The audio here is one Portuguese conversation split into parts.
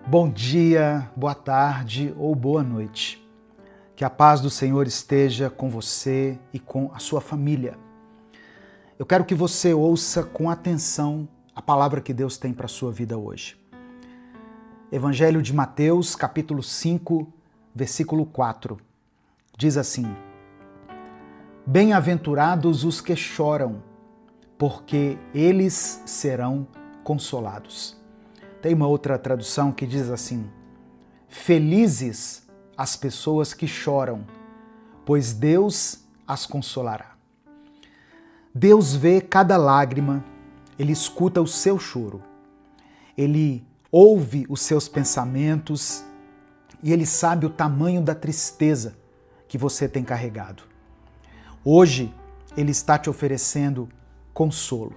Bom dia, boa tarde ou boa noite. Que a paz do Senhor esteja com você e com a sua família. Eu quero que você ouça com atenção a palavra que Deus tem para a sua vida hoje. Evangelho de Mateus, capítulo 5, versículo 4. Diz assim: Bem-aventurados os que choram, porque eles serão consolados. Tem uma outra tradução que diz assim: Felizes as pessoas que choram, pois Deus as consolará. Deus vê cada lágrima, Ele escuta o seu choro, Ele ouve os seus pensamentos e Ele sabe o tamanho da tristeza que você tem carregado. Hoje, Ele está te oferecendo consolo,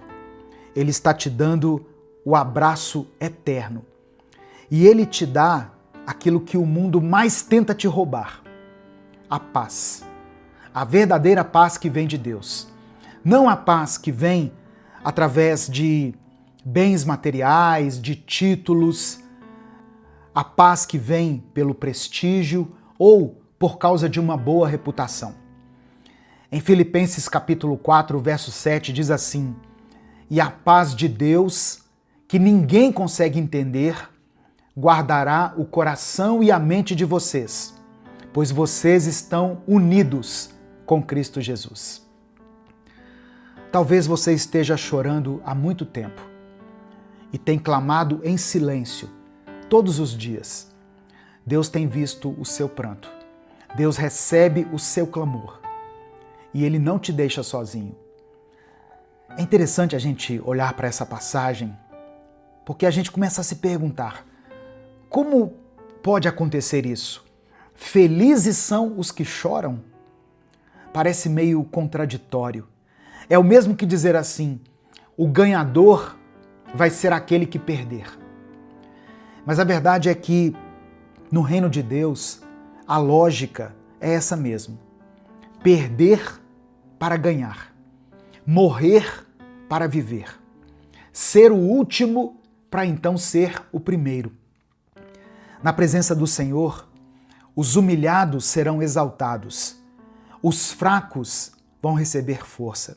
Ele está te dando o abraço eterno. E Ele te dá aquilo que o mundo mais tenta te roubar: a paz. A verdadeira paz que vem de Deus. Não a paz que vem através de bens materiais, de títulos, a paz que vem pelo prestígio ou por causa de uma boa reputação. Em Filipenses capítulo 4, verso 7 diz assim: E a paz de Deus, que ninguém consegue entender, guardará o coração e a mente de vocês, pois vocês estão unidos com Cristo Jesus. Talvez você esteja chorando há muito tempo e tem clamado em silêncio todos os dias. Deus tem visto o seu pranto. Deus recebe o seu clamor e Ele não te deixa sozinho. É interessante a gente olhar para essa passagem, porque a gente começa a se perguntar: como pode acontecer isso? Felizes são os que choram? Parece meio contraditório. É o mesmo que dizer assim: o ganhador vai ser aquele que perder. Mas a verdade é que no reino de Deus, a lógica é essa mesmo: perder para ganhar, morrer para viver, ser o último para então ser o primeiro. Na presença do Senhor, os humilhados serão exaltados, os fracos vão receber força,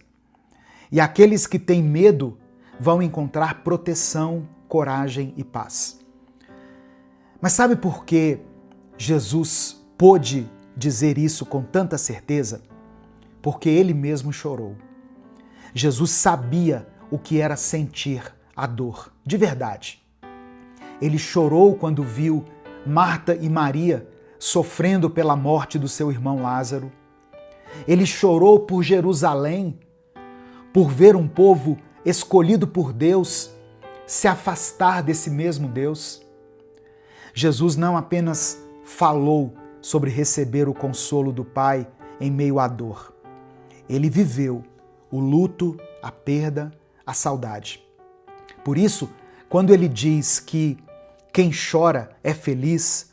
e aqueles que têm medo vão encontrar proteção, coragem e paz. Mas sabe por que Jesus pôde dizer isso com tanta certeza? Porque Ele mesmo chorou. Jesus sabia o que era sentir a dor, de verdade. Ele chorou quando viu Marta e Maria sofrendo pela morte do seu irmão Lázaro. Ele chorou por Jerusalém, por ver um povo escolhido por Deus se afastar desse mesmo Deus. Jesus não apenas falou sobre receber o consolo do Pai em meio à dor. Ele viveu o luto, a perda, a saudade. Por isso, quando ele diz que quem chora é feliz,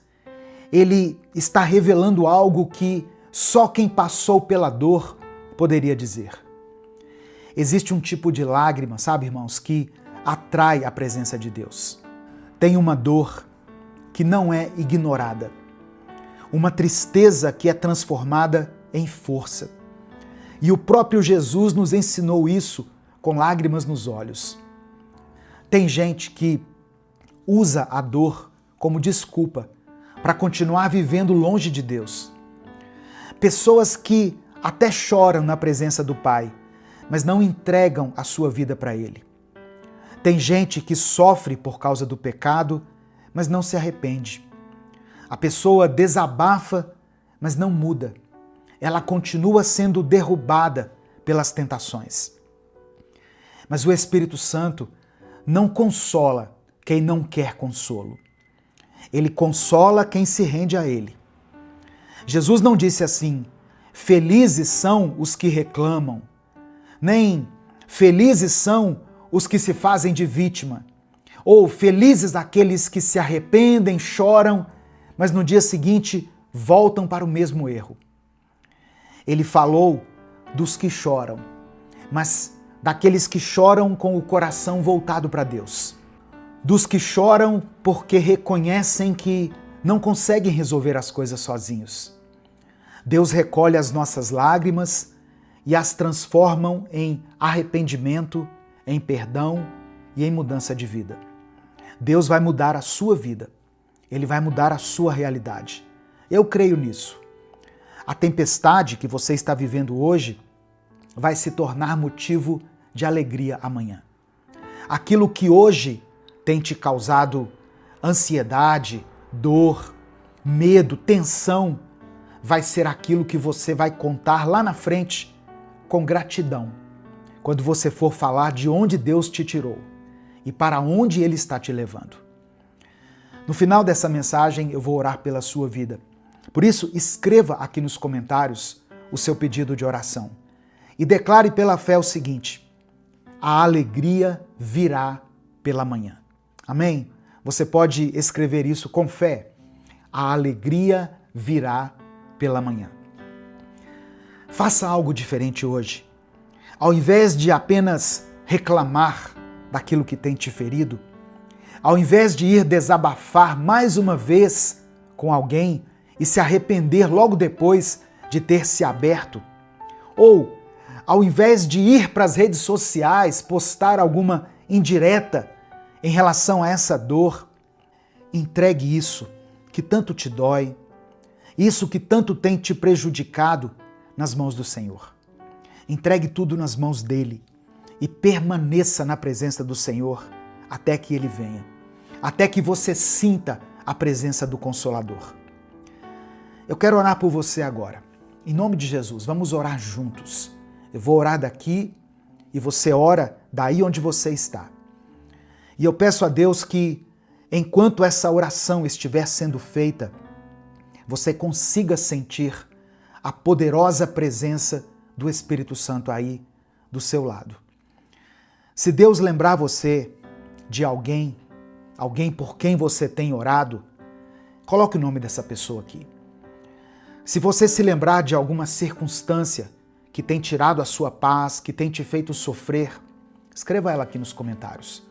ele está revelando algo que só quem passou pela dor poderia dizer. Existe um tipo de lágrima, sabe, irmãos, que atrai a presença de Deus. Tem uma dor que não é ignorada, uma tristeza que é transformada em força. E o próprio Jesus nos ensinou isso com lágrimas nos olhos. Tem gente que usa a dor como desculpa para continuar vivendo longe de Deus. Pessoas que até choram na presença do Pai, mas não entregam a sua vida para Ele. Tem gente que sofre por causa do pecado, mas não se arrepende. A pessoa desabafa, mas não muda. Ela continua sendo derrubada pelas tentações. Mas o Espírito Santo não consola quem não quer consolo. Ele consola quem se rende a Ele. Jesus não disse assim: felizes são os que reclamam, nem felizes são os que se fazem de vítima, ou felizes aqueles que se arrependem, choram, mas no dia seguinte voltam para o mesmo erro. Ele falou dos que choram, mas daqueles que choram com o coração voltado para Deus. dos que choram porque reconhecem que não conseguem resolver as coisas sozinhos. Deus recolhe as nossas lágrimas e as transformam em arrependimento, em perdão e em mudança de vida. Deus vai mudar a sua vida. Ele vai mudar a sua realidade. Eu creio nisso. A tempestade que você está vivendo hoje vai se tornar motivo de alegria amanhã. Aquilo que hoje tem te causado ansiedade, dor, medo, tensão, vai ser aquilo que você vai contar lá na frente com gratidão, quando você for falar de onde Deus te tirou e para onde Ele está te levando. No final dessa mensagem, eu vou orar pela sua vida. Por isso, escreva aqui nos comentários o seu pedido de oração e declare pela fé o seguinte: a alegria virá pela manhã. Amém? Você pode escrever isso com fé. A alegria virá pela manhã. Faça algo diferente hoje. Ao invés de apenas reclamar daquilo que tem te ferido, ao invés de ir desabafar mais uma vez com alguém e se arrepender logo depois de ter se aberto, ou ao invés de ir para as redes sociais postar alguma indireta em relação a essa dor, entregue isso que tanto te dói, isso que tanto tem te prejudicado nas mãos do Senhor. Entregue tudo nas mãos dele e permaneça na presença do Senhor até que ele venha, até que você sinta a presença do Consolador. Eu quero orar por você agora. Em nome de Jesus, vamos orar juntos. Eu vou orar daqui e você ora daí onde você está. E eu peço a Deus que, enquanto essa oração estiver sendo feita, você consiga sentir a poderosa presença do Espírito Santo aí do seu lado. Se Deus lembrar você de alguém por quem você tem orado, coloque o nome dessa pessoa aqui. Se você se lembrar de alguma circunstância que tem tirado a sua paz, que tem te feito sofrer, escreva ela aqui nos comentários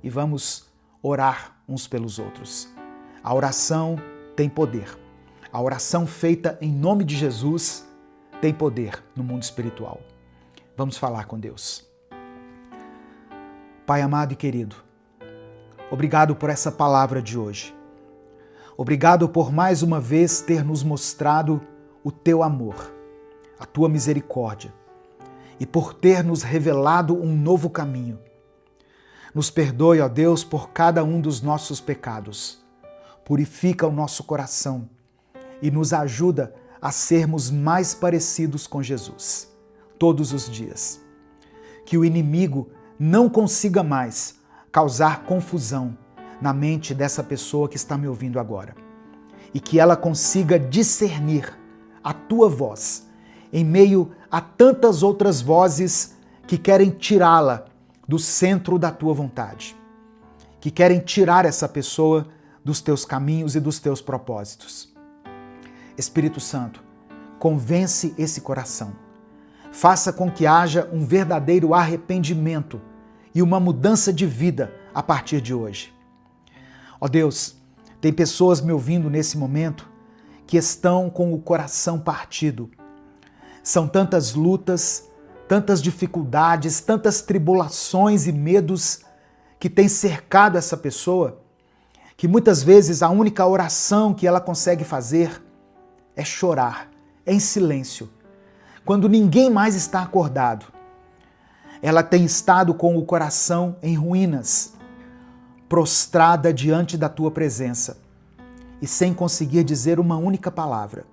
e vamos orar uns pelos outros. A oração tem poder. A oração feita em nome de Jesus tem poder no mundo espiritual. Vamos falar com Deus. Pai amado e querido, obrigado por essa palavra de hoje. Obrigado por mais uma vez ter nos mostrado o teu amor, a tua misericórdia e por ter nos revelado um novo caminho. Nos perdoe, ó Deus, por cada um dos nossos pecados. Purifica o nosso coração e nos ajuda a sermos mais parecidos com Jesus, todos os dias. Que o inimigo não consiga mais causar confusão na mente dessa pessoa que está me ouvindo agora. E que ela consiga discernir a tua voz em meio a tantas outras vozes que querem tirá-la do centro da tua vontade, que querem tirar essa pessoa dos teus caminhos e dos teus propósitos. Espírito Santo, convence esse coração. Faça com que haja um verdadeiro arrependimento e uma mudança de vida a partir de hoje. Ó Deus, tem pessoas me ouvindo nesse momento que estão com o coração partido. São tantas lutas, tantas dificuldades, tantas tribulações e medos que têm cercado essa pessoa, que muitas vezes a única oração que ela consegue fazer é chorar, em silêncio, quando ninguém mais está acordado. Ela tem estado com o coração em ruínas, prostrada diante da tua presença e sem conseguir dizer uma única palavra.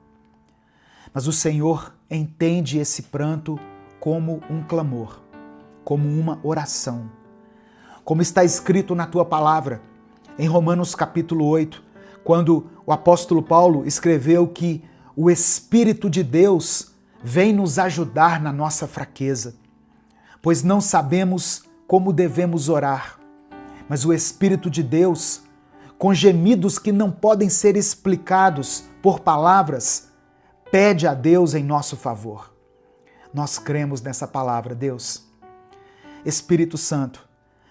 Mas o Senhor entende esse pranto como um clamor, como uma oração. Como está escrito na tua palavra, em Romanos capítulo 8, quando o apóstolo Paulo escreveu que o Espírito de Deus vem nos ajudar na nossa fraqueza, pois não sabemos como devemos orar, mas o Espírito de Deus, com gemidos que não podem ser explicados por palavras, pede a Deus em nosso favor. Nós cremos nessa palavra, Deus. Espírito Santo,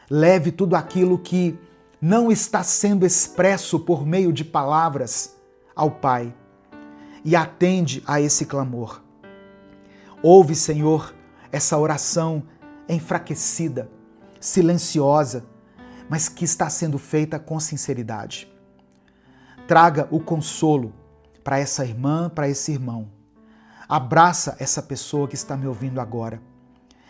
leve tudo aquilo que não está sendo expresso por meio de palavras ao Pai. E atende a esse clamor. Ouve, Senhor, essa oração enfraquecida, silenciosa, mas que está sendo feita com sinceridade. Traga o consolo para essa irmã, para esse irmão. Abraça essa pessoa que está me ouvindo agora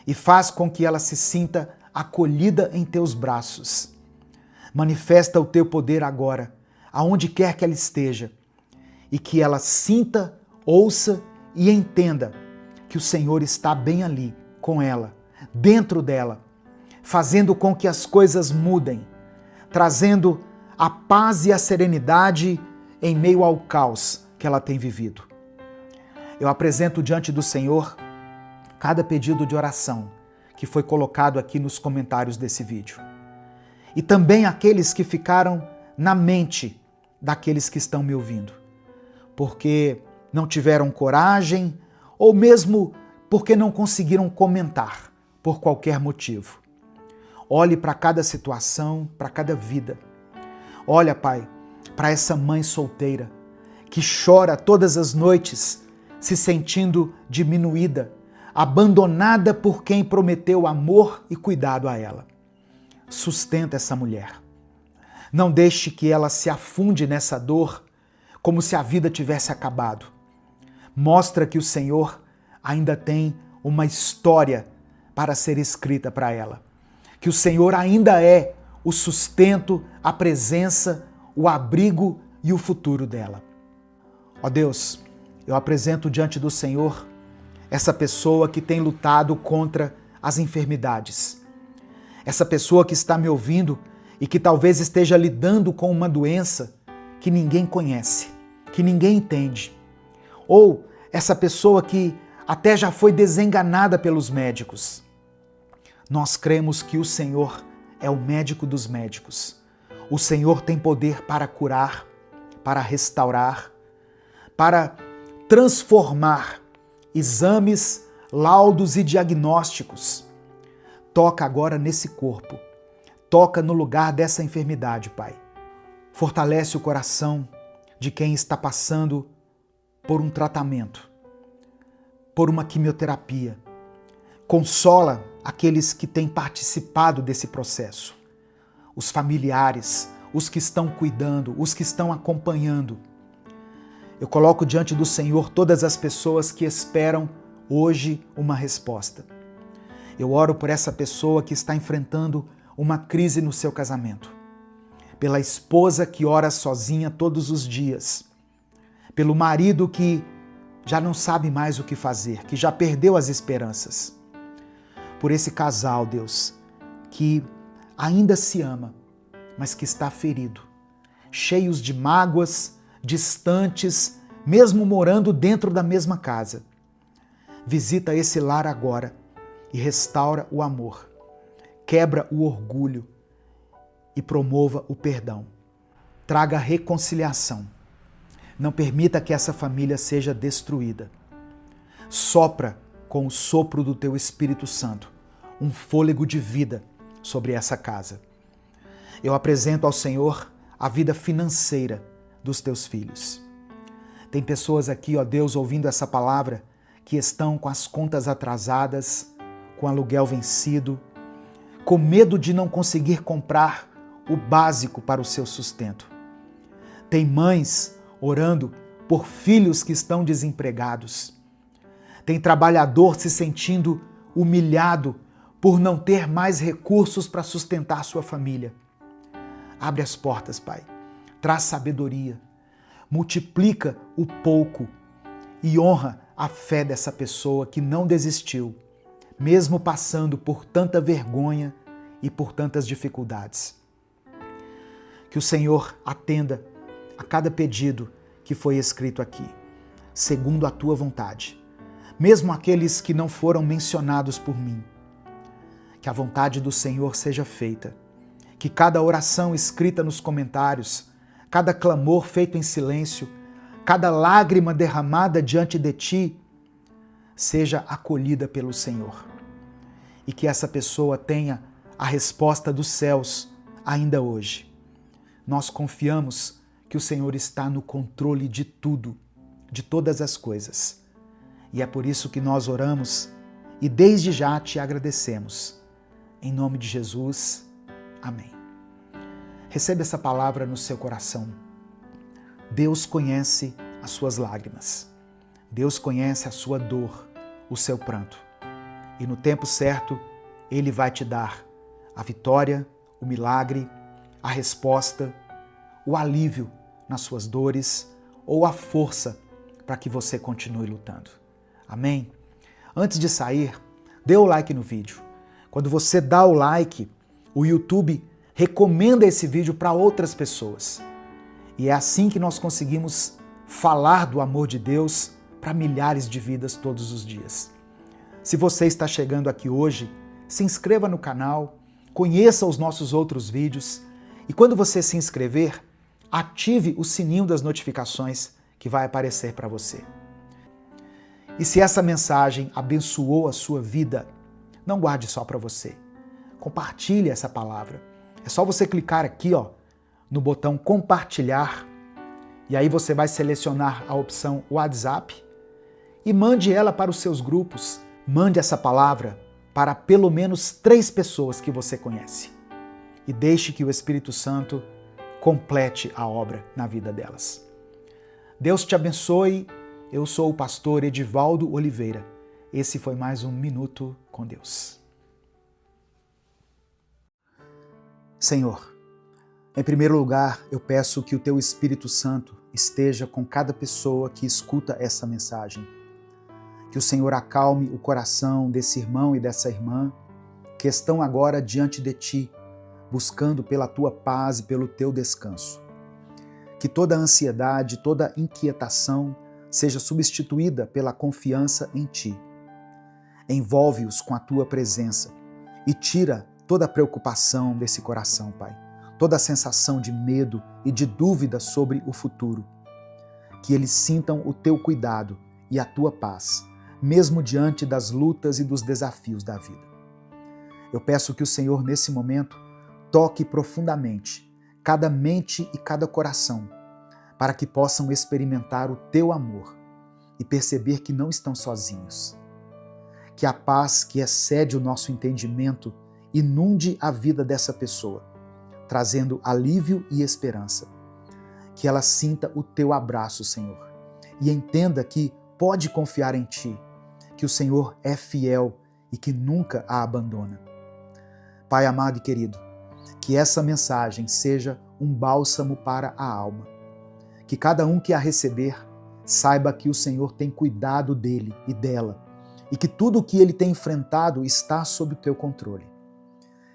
e faz com que ela se sinta acolhida em teus braços. Manifesta o teu poder agora, aonde quer que ela esteja, e que ela sinta, ouça e entenda que o Senhor está bem ali com ela, dentro dela, fazendo com que as coisas mudem, trazendo a paz e a serenidade em meio ao caos que ela tem vivido. Eu apresento diante do Senhor cada pedido de oração que foi colocado aqui nos comentários desse vídeo. E também aqueles que ficaram na mente daqueles que estão me ouvindo, porque não tiveram coragem ou mesmo porque não conseguiram comentar por qualquer motivo. Olhe para cada situação, para cada vida. Olha, Pai, para essa mãe solteira que chora todas as noites se sentindo diminuída, abandonada por quem prometeu amor e cuidado a ela. Sustenta essa mulher. Não deixe que ela se afunde nessa dor como se a vida tivesse acabado. Mostra que o Senhor ainda tem uma história para ser escrita para ela. Que o Senhor ainda é o sustento, a presença, o abrigo e o futuro dela. Ó Deus, eu apresento diante do Senhor essa pessoa que tem lutado contra as enfermidades. Essa pessoa que está me ouvindo e que talvez esteja lidando com uma doença que ninguém conhece, que ninguém entende. Ou essa pessoa que até já foi desenganada pelos médicos. Nós cremos que o Senhor é o médico dos médicos. O Senhor tem poder para curar, para restaurar, para transformar exames, laudos e diagnósticos. Toca agora nesse corpo. Toca no lugar dessa enfermidade, Pai. Fortalece o coração de quem está passando por um tratamento, por uma quimioterapia. Consola aqueles que têm participado desse processo. Os familiares, os que estão cuidando, os que estão acompanhando. Eu coloco diante do Senhor todas as pessoas que esperam hoje uma resposta. Eu oro por essa pessoa que está enfrentando uma crise no seu casamento. Pela esposa que ora sozinha todos os dias. Pelo marido que já não sabe mais o que fazer, que já perdeu as esperanças. Por esse casal, Deus, que ainda se ama, mas que está ferido, cheios de mágoas, distantes, mesmo morando dentro da mesma casa. Visita esse lar agora e restaura o amor, quebra o orgulho e promova o perdão. Traga reconciliação. Não permita que essa família seja destruída. Sopra com o sopro do teu Espírito Santo um fôlego de vida sobre essa casa. Eu apresento ao Senhor a vida financeira dos teus filhos. Tem pessoas aqui, ó Deus, ouvindo essa palavra, que estão com as contas atrasadas, com aluguel vencido, com medo de não conseguir comprar o básico para o seu sustento. Tem mães orando por filhos que estão desempregados. Tem trabalhador se sentindo humilhado por não ter mais recursos para sustentar sua família. Abre as portas, Pai. Traz sabedoria. Multiplica o pouco e honra a fé dessa pessoa que não desistiu, mesmo passando por tanta vergonha e por tantas dificuldades. Que o Senhor atenda a cada pedido que foi escrito aqui, segundo a tua vontade, mesmo aqueles que não foram mencionados por mim. Que a vontade do Senhor seja feita, que cada oração escrita nos comentários, cada clamor feito em silêncio, cada lágrima derramada diante de ti, seja acolhida pelo Senhor. E que essa pessoa tenha a resposta dos céus ainda hoje. nós confiamos que o Senhor está no controle de tudo, de todas as coisas. E é por isso que nós oramos e desde já te agradecemos. Em nome de Jesus, amém. Receba essa palavra no seu coração. Deus conhece as suas lágrimas. Deus conhece a sua dor, o seu pranto. E no tempo certo, Ele vai te dar a vitória, o milagre, a resposta, o alívio nas suas dores ou a força para que você continue lutando. Amém? Antes de sair, dê o like no vídeo. Quando você dá o like, o YouTube recomenda esse vídeo para outras pessoas. E é assim que nós conseguimos falar do amor de Deus para milhares de vidas todos os dias. Se você está chegando aqui hoje, se inscreva no canal, conheça os nossos outros vídeos e quando você se inscrever, ative o sininho das notificações que vai aparecer para você. E se essa mensagem abençoou a sua vida, não guarde só para você. Compartilhe essa palavra. É só você clicar aqui, no botão compartilhar e aí você vai selecionar a opção WhatsApp e mande ela para os seus grupos. Mande essa palavra para pelo menos 3 pessoas que você conhece. E deixe que o Espírito Santo complete a obra na vida delas. Deus te abençoe. Eu sou o pastor Edivaldo Oliveira. Esse foi mais um Minuto com Deus. Senhor, em primeiro lugar, eu peço que o Teu Espírito Santo esteja com cada pessoa que escuta essa mensagem. Que o Senhor acalme o coração desse irmão e dessa irmã que estão agora diante de Ti, buscando pela Tua paz e pelo Teu descanso. Que toda ansiedade, toda inquietação seja substituída pela confiança em Ti. Envolve-os com a Tua presença e tira toda a preocupação desse coração, Pai. Toda a sensação de medo e de dúvida sobre o futuro. Que eles sintam o Teu cuidado e a Tua paz, mesmo diante das lutas e dos desafios da vida. Eu peço que o Senhor, nesse momento, toque profundamente cada mente e cada coração, para que possam experimentar o Teu amor e perceber que não estão sozinhos. Que a paz que excede o nosso entendimento inunde a vida dessa pessoa, trazendo alívio e esperança. Que ela sinta o Teu abraço, Senhor, e entenda que pode confiar em Ti, que o Senhor é fiel e que nunca a abandona. Pai amado e querido, que essa mensagem seja um bálsamo para a alma. Que cada um que a receber saiba que o Senhor tem cuidado dele e dela e que tudo o que ele tem enfrentado está sob o Teu controle.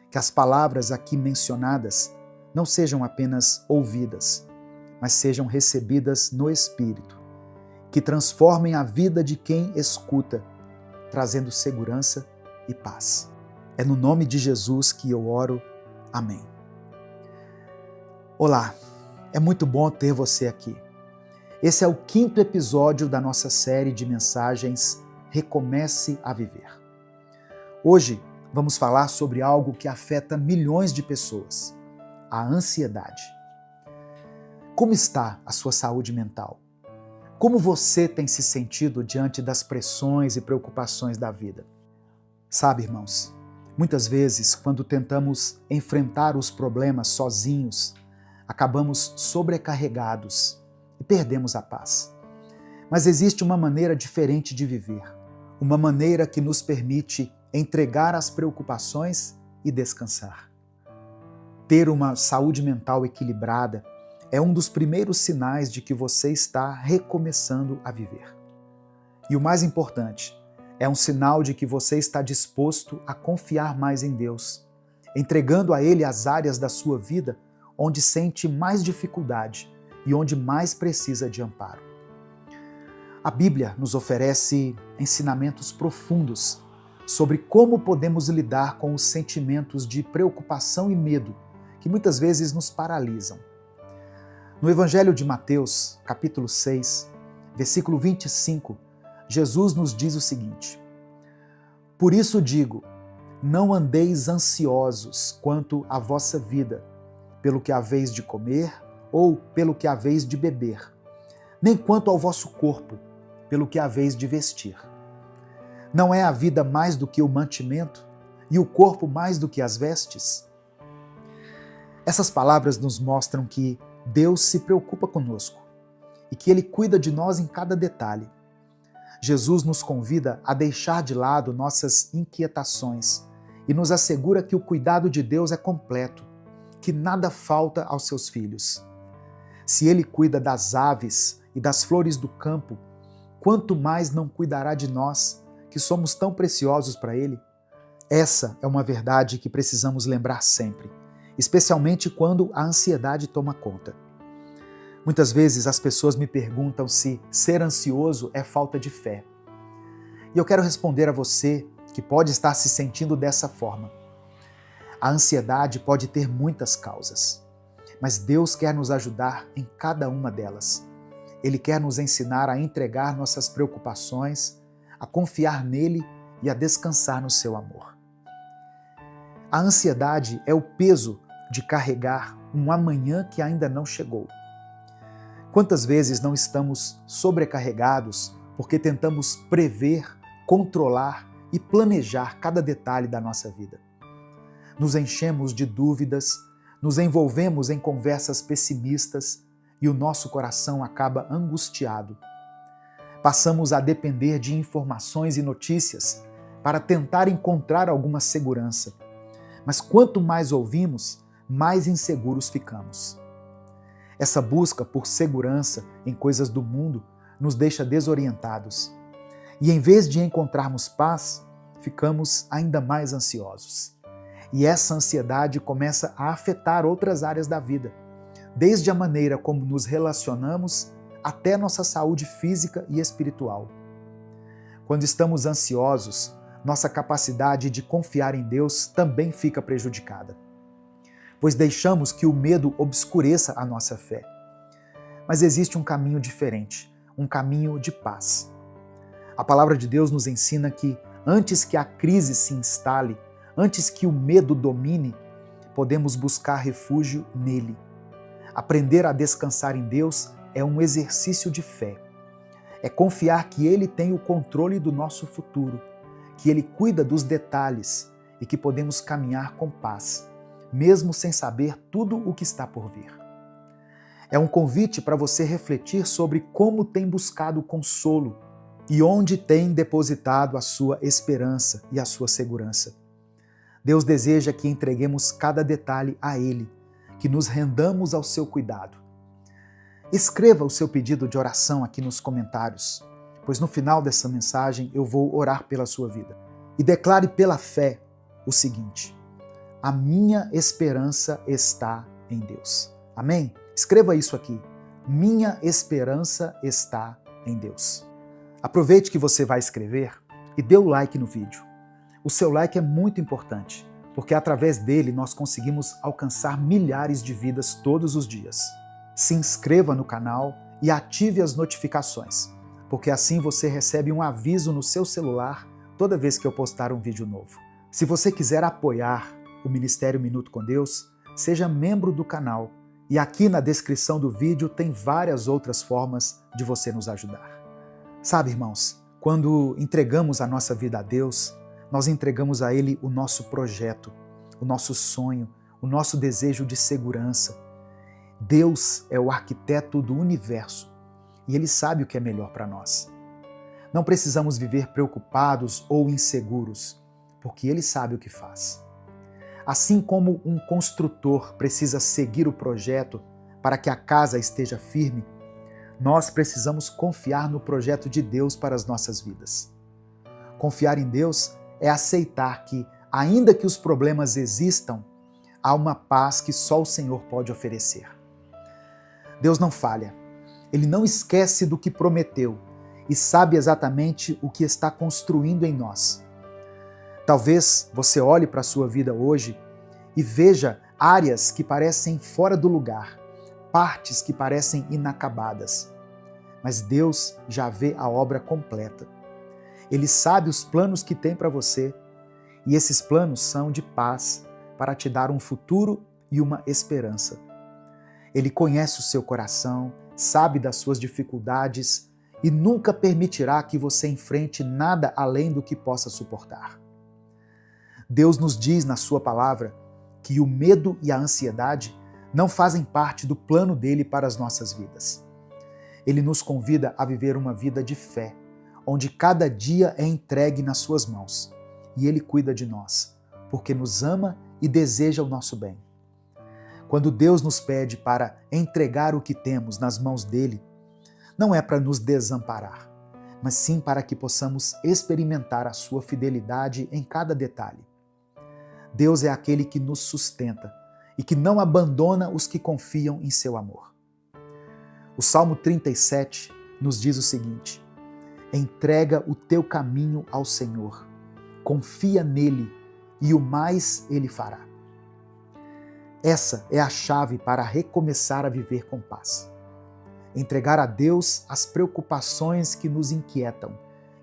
Que as palavras aqui mencionadas não sejam apenas ouvidas, mas sejam recebidas no Espírito, que transformem a vida de quem escuta, trazendo segurança e paz. É no nome de Jesus que eu oro. Amém. Olá, é muito bom ter você aqui. Esse é o 5º episódio da nossa série de mensagens Recomece a Viver. Hoje vamos falar sobre algo que afeta milhões de pessoas, a ansiedade. Como está a sua saúde mental? Como você tem se sentido diante das pressões e preocupações da vida? Sabe, irmãos, muitas vezes, quando tentamos enfrentar os problemas sozinhos, acabamos sobrecarregados e perdemos a paz. Mas existe uma maneira diferente de viver, uma maneira que nos permite entregar as preocupações e descansar. Ter uma saúde mental equilibrada é um dos primeiros sinais de que você está recomeçando a viver. E o mais importante, é um sinal de que você está disposto a confiar mais em Deus, entregando a Ele as áreas da sua vida onde sente mais dificuldade e onde mais precisa de amparo. A Bíblia nos oferece ensinamentos profundos sobre como podemos lidar com os sentimentos de preocupação e medo que muitas vezes nos paralisam. No Evangelho de Mateus, capítulo 6, versículo 25, Jesus nos diz o seguinte: Por isso digo, não andeis ansiosos quanto à vossa vida, pelo que haveis de comer ou pelo que haveis de beber, nem quanto ao vosso corpo, pelo que haveis de vestir. Não é a vida mais do que o mantimento e o corpo mais do que as vestes? Essas palavras nos mostram que Deus se preocupa conosco e que Ele cuida de nós em cada detalhe. Jesus nos convida a deixar de lado nossas inquietações e nos assegura que o cuidado de Deus é completo, que nada falta aos seus filhos. Se Ele cuida das aves e das flores do campo, quanto mais não cuidará de nós, que somos tão preciosos para Ele? Essa é uma verdade que precisamos lembrar sempre, especialmente quando a ansiedade toma conta. Muitas vezes as pessoas me perguntam se ser ansioso é falta de fé. E eu quero responder a você que pode estar se sentindo dessa forma. A ansiedade pode ter muitas causas, mas Deus quer nos ajudar em cada uma delas. Ele quer nos ensinar a entregar nossas preocupações, a confiar nele e a descansar no seu amor. A ansiedade é o peso de carregar um amanhã que ainda não chegou. Quantas vezes não estamos sobrecarregados porque tentamos prever, controlar e planejar cada detalhe da nossa vida? Nos enchemos de dúvidas, nos envolvemos em conversas pessimistas e o nosso coração acaba angustiado. Passamos a depender de informações e notícias para tentar encontrar alguma segurança. Mas quanto mais ouvimos, mais inseguros ficamos. Essa busca por segurança em coisas do mundo nos deixa desorientados. E em vez de encontrarmos paz, ficamos ainda mais ansiosos. E essa ansiedade começa a afetar outras áreas da vida, desde a maneira como nos relacionamos até nossa saúde física e espiritual. Quando estamos ansiosos, nossa capacidade de confiar em Deus também fica prejudicada, pois deixamos que o medo obscureça a nossa fé. Mas existe um caminho diferente, um caminho de paz. A palavra de Deus nos ensina que antes que a crise se instale, antes que o medo domine, podemos buscar refúgio nele. Aprender a descansar em Deus é um exercício de fé. É confiar que Ele tem o controle do nosso futuro, que Ele cuida dos detalhes e que podemos caminhar com paz, mesmo sem saber tudo o que está por vir. É um convite para você refletir sobre como tem buscado consolo e onde tem depositado a sua esperança e a sua segurança. Deus deseja que entreguemos cada detalhe a Ele, que nos rendamos ao seu cuidado. Escreva o seu pedido de oração aqui nos comentários, pois no final dessa mensagem eu vou orar pela sua vida. E declare pela fé o seguinte: a minha esperança está em Deus. Amém? Escreva isso aqui. Minha esperança está em Deus. Aproveite que você vai escrever e dê o like no vídeo. O seu like é muito importante, porque através dele nós conseguimos alcançar milhares de vidas todos os dias. Se inscreva no canal e ative as notificações, porque assim você recebe um aviso no seu celular toda vez que eu postar um vídeo novo. Se você quiser apoiar o Ministério Minuto com Deus, seja membro do canal. E aqui na descrição do vídeo tem várias outras formas de você nos ajudar. Sabe, irmãos, quando entregamos a nossa vida a Deus, nós entregamos a Ele o nosso projeto, o nosso sonho, o nosso desejo de segurança. Deus é o arquiteto do universo e Ele sabe o que é melhor para nós. Não precisamos viver preocupados ou inseguros, porque Ele sabe o que faz. Assim como um construtor precisa seguir o projeto para que a casa esteja firme, nós precisamos confiar no projeto de Deus para as nossas vidas. Confiar em Deus é aceitar que, ainda que os problemas existam, há uma paz que só o Senhor pode oferecer. Deus não falha. Ele não esquece do que prometeu e sabe exatamente o que está construindo em nós. Talvez você olhe para a sua vida hoje e veja áreas que parecem fora do lugar, partes que parecem inacabadas. Mas Deus já vê a obra completa. Ele sabe os planos que tem para você e esses planos são de paz para te dar um futuro e uma esperança. Ele conhece o seu coração, sabe das suas dificuldades e nunca permitirá que você enfrente nada além do que possa suportar. Deus nos diz na sua palavra que o medo e a ansiedade não fazem parte do plano dele para as nossas vidas. Ele nos convida a viver uma vida de fé, onde cada dia é entregue nas suas mãos. E ele cuida de nós, porque nos ama e deseja o nosso bem. Quando Deus nos pede para entregar o que temos nas mãos dele, não é para nos desamparar, mas sim para que possamos experimentar a sua fidelidade em cada detalhe. Deus é aquele que nos sustenta e que não abandona os que confiam em seu amor. O Salmo 37 nos diz o seguinte: entrega o teu caminho ao Senhor, confia nele e o mais ele fará. Essa é a chave para recomeçar a viver com paz. Entregar a Deus as preocupações que nos inquietam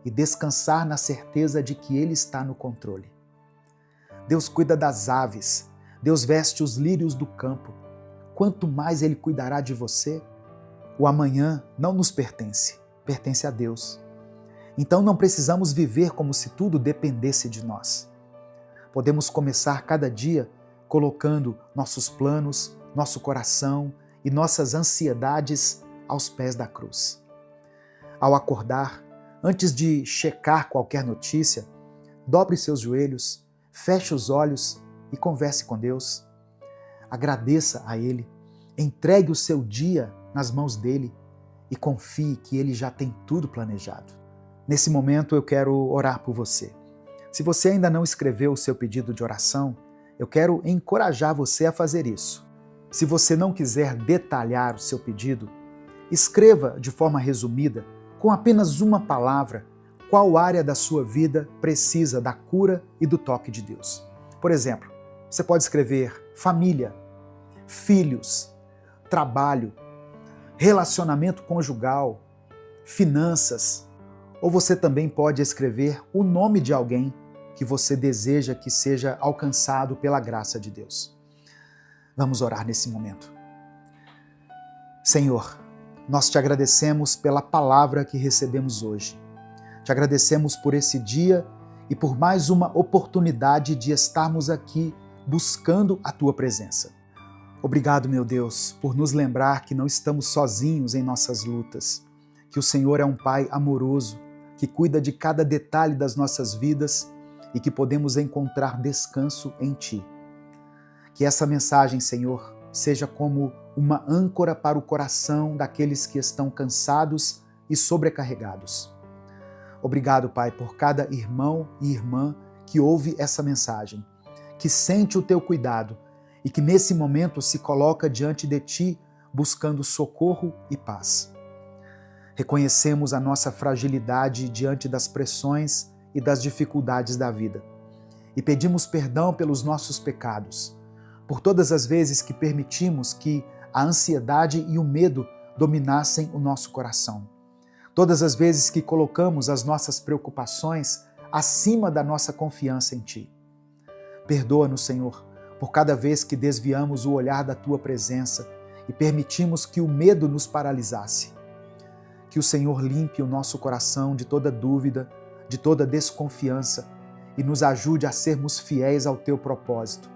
e descansar na certeza de que Ele está no controle. Deus cuida das aves, Deus veste os lírios do campo. Quanto mais Ele cuidará de você, o amanhã não nos pertence, pertence a Deus. Então não precisamos viver como se tudo dependesse de nós. Podemos começar cada dia colocando nossos planos, nosso coração e nossas ansiedades aos pés da cruz. Ao acordar, antes de checar qualquer notícia, dobre seus joelhos, feche os olhos e converse com Deus. Agradeça a Ele, entregue o seu dia nas mãos dele e confie que Ele já tem tudo planejado. Nesse momento eu quero orar por você. Se você ainda não escreveu o seu pedido de oração, eu quero encorajar você a fazer isso. Se você não quiser detalhar o seu pedido, escreva de forma resumida, com apenas uma palavra, qual área da sua vida precisa da cura e do toque de Deus. Por exemplo, você pode escrever família, filhos, trabalho, relacionamento conjugal, finanças, ou você também pode escrever o nome de alguém que você deseja que seja alcançado pela graça de Deus. Vamos orar nesse momento. Senhor, nós te agradecemos pela palavra que recebemos hoje. Te agradecemos por esse dia e por mais uma oportunidade de estarmos aqui buscando a tua presença. Obrigado, meu Deus, por nos lembrar que não estamos sozinhos em nossas lutas, que o Senhor é um Pai amoroso, que cuida de cada detalhe das nossas vidas e que podemos encontrar descanso em Ti. Que essa mensagem, Senhor, seja como uma âncora para o coração daqueles que estão cansados e sobrecarregados. Obrigado, Pai, por cada irmão e irmã que ouve essa mensagem, que sente o Teu cuidado e que nesse momento se coloca diante de Ti buscando socorro e paz. Reconhecemos a nossa fragilidade diante das pressões e das dificuldades da vida e pedimos perdão pelos nossos pecados, por todas as vezes que permitimos que a ansiedade e o medo dominassem o nosso coração, todas as vezes que colocamos as nossas preocupações acima da nossa confiança em Ti. Perdoa-nos, Senhor, por cada vez que desviamos o olhar da Tua presença e permitimos que o medo nos paralisasse. Que o Senhor limpe o nosso coração de toda dúvida, de toda desconfiança e nos ajude a sermos fiéis ao Teu propósito,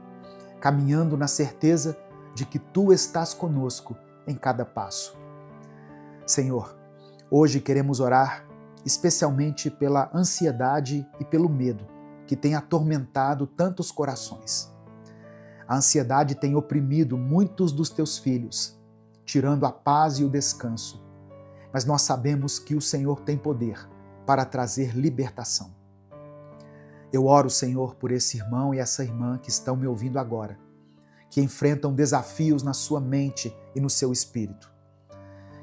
caminhando na certeza de que Tu estás conosco em cada passo. Senhor, hoje queremos orar especialmente pela ansiedade e pelo medo que tem atormentado tantos corações. A ansiedade tem oprimido muitos dos Teus filhos, tirando a paz e o descanso. Mas nós sabemos que o Senhor tem poder para trazer libertação. Eu oro, Senhor, por esse irmão e essa irmã que estão me ouvindo agora, que enfrentam desafios na sua mente e no seu espírito.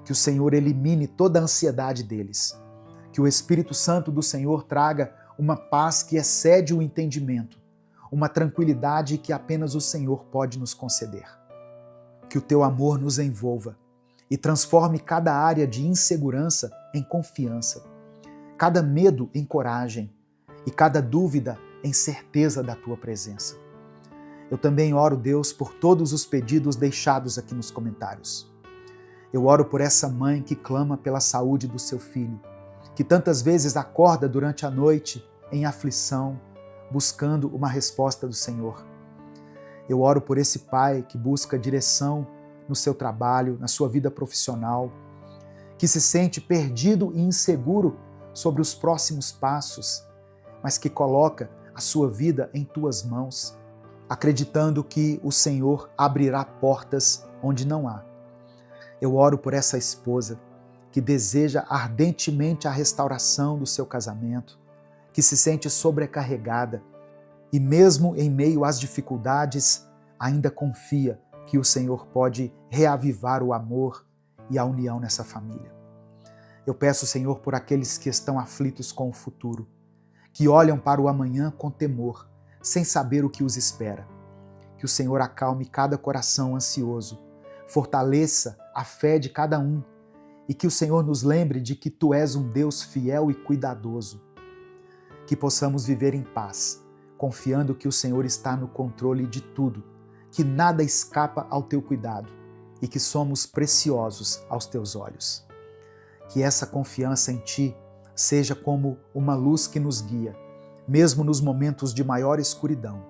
Que o Senhor elimine toda a ansiedade deles. Que o Espírito Santo do Senhor traga uma paz que excede o entendimento, uma tranquilidade que apenas o Senhor pode nos conceder. Que o Teu amor nos envolva e transforme cada área de insegurança em confiança, cada medo em coragem e cada dúvida em certeza da Tua presença. Eu também oro, Deus, por todos os pedidos deixados aqui nos comentários. Eu oro por essa mãe que clama pela saúde do seu filho, que tantas vezes acorda durante a noite em aflição, buscando uma resposta do Senhor. Eu oro por esse pai que busca direção no seu trabalho, na sua vida profissional, que se sente perdido e inseguro sobre os próximos passos, mas que coloca a sua vida em tuas mãos, acreditando que o Senhor abrirá portas onde não há. Eu oro por essa esposa que deseja ardentemente a restauração do seu casamento, que se sente sobrecarregada e mesmo em meio às dificuldades ainda confia que o Senhor pode reavivar o amor e a união nessa família. Eu peço, Senhor, por aqueles que estão aflitos com o futuro, que olham para o amanhã com temor, sem saber o que os espera. Que o Senhor acalme cada coração ansioso, fortaleça a fé de cada um e que o Senhor nos lembre de que Tu és um Deus fiel e cuidadoso. Que possamos viver em paz, confiando que o Senhor está no controle de tudo, que nada escapa ao Teu cuidado e que somos preciosos aos Teus olhos. Que essa confiança em Ti seja como uma luz que nos guia, mesmo nos momentos de maior escuridão.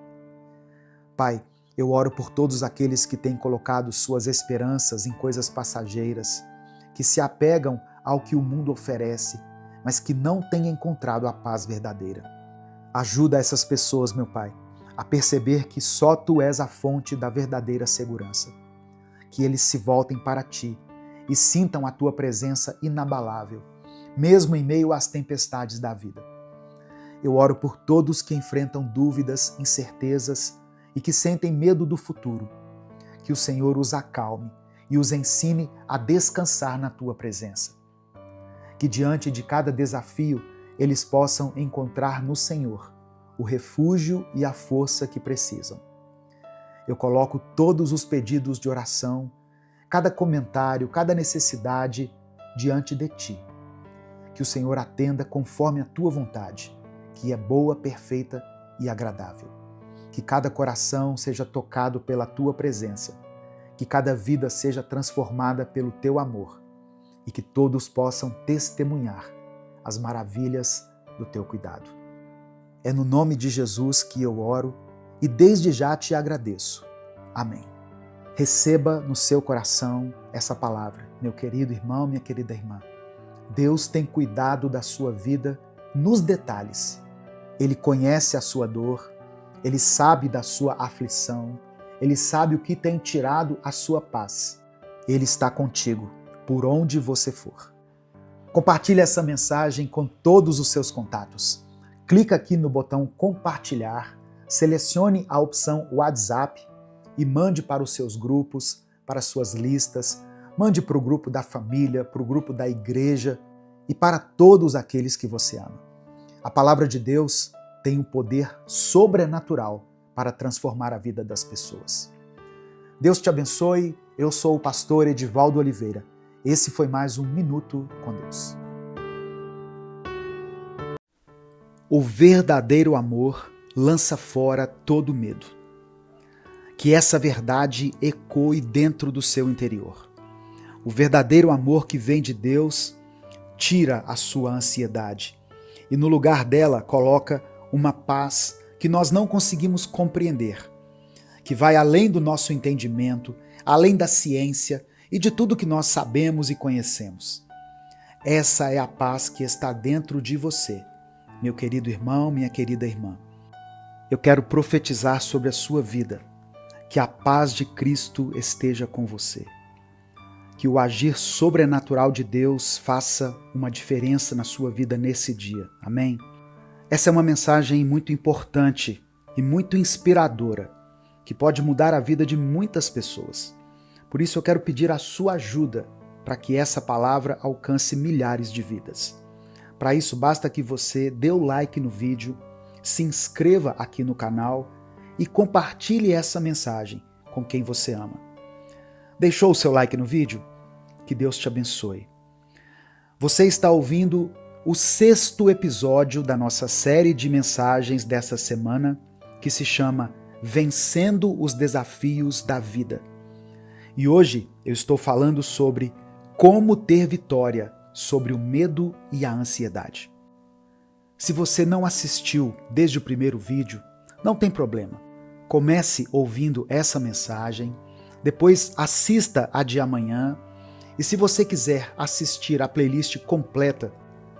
Pai, eu oro por todos aqueles que têm colocado suas esperanças em coisas passageiras, que se apegam ao que o mundo oferece, mas que não têm encontrado a paz verdadeira. Ajuda essas pessoas, meu Pai, a perceber que só Tu és a fonte da verdadeira segurança. Que eles se voltem para Ti e sintam a Tua presença inabalável, mesmo em meio às tempestades da vida. Eu oro por todos que enfrentam dúvidas, incertezas e que sentem medo do futuro. Que o Senhor os acalme e os ensine a descansar na Tua presença. Que diante de cada desafio eles possam encontrar no Senhor o refúgio e a força que precisam. Eu coloco todos os pedidos de oração, cada comentário, cada necessidade diante de Ti. Que o Senhor atenda conforme a Tua vontade, que é boa, perfeita e agradável. Que cada coração seja tocado pela Tua presença, que cada vida seja transformada pelo Teu amor e que todos possam testemunhar as maravilhas do Teu cuidado. É no nome de Jesus que eu oro e desde já Te agradeço. Amém. Receba no seu coração essa palavra, meu querido irmão, minha querida irmã. Deus tem cuidado da sua vida nos detalhes. Ele conhece a sua dor, Ele sabe da sua aflição, Ele sabe o que tem tirado a sua paz. Ele está contigo, por onde você for. Compartilhe essa mensagem com todos os seus contatos. Clica aqui no botão compartilhar, selecione a opção WhatsApp e mande para os seus grupos, para as suas listas, mande para o grupo da família, para o grupo da igreja e para todos aqueles que você ama. A palavra de Deus tem um poder sobrenatural para transformar a vida das pessoas. Deus te abençoe. Eu sou o pastor Edivaldo Oliveira. Esse foi mais um Minuto com Deus. O verdadeiro amor lança fora todo medo. Que essa verdade ecoe dentro do seu interior. O verdadeiro amor que vem de Deus tira a sua ansiedade e no lugar dela coloca uma paz que nós não conseguimos compreender, que vai além do nosso entendimento, além da ciência e de tudo que nós sabemos e conhecemos. Essa é a paz que está dentro de você, meu querido irmão, minha querida irmã. Eu quero profetizar sobre a sua vida, que a paz de Cristo esteja com você. Que o agir sobrenatural de Deus faça uma diferença na sua vida nesse dia. Amém? Essa é uma mensagem muito importante e muito inspiradora, que pode mudar a vida de muitas pessoas. Por isso eu quero pedir a sua ajuda para que essa palavra alcance milhares de vidas. Para isso basta que você dê o like no vídeo, se inscreva aqui no canal e compartilhe essa mensagem com quem você ama. Deixou o seu like no vídeo? Que Deus te abençoe. Você está ouvindo o 6º episódio da nossa série de mensagens dessa semana, que se chama vencendo os desafios da vida. E hoje eu estou falando sobre como ter vitória sobre o medo e a ansiedade. Se você não assistiu desde o primeiro vídeo, não tem problema. Comece ouvindo essa mensagem, depois assista a de amanhã, e se você quiser assistir a playlist completa,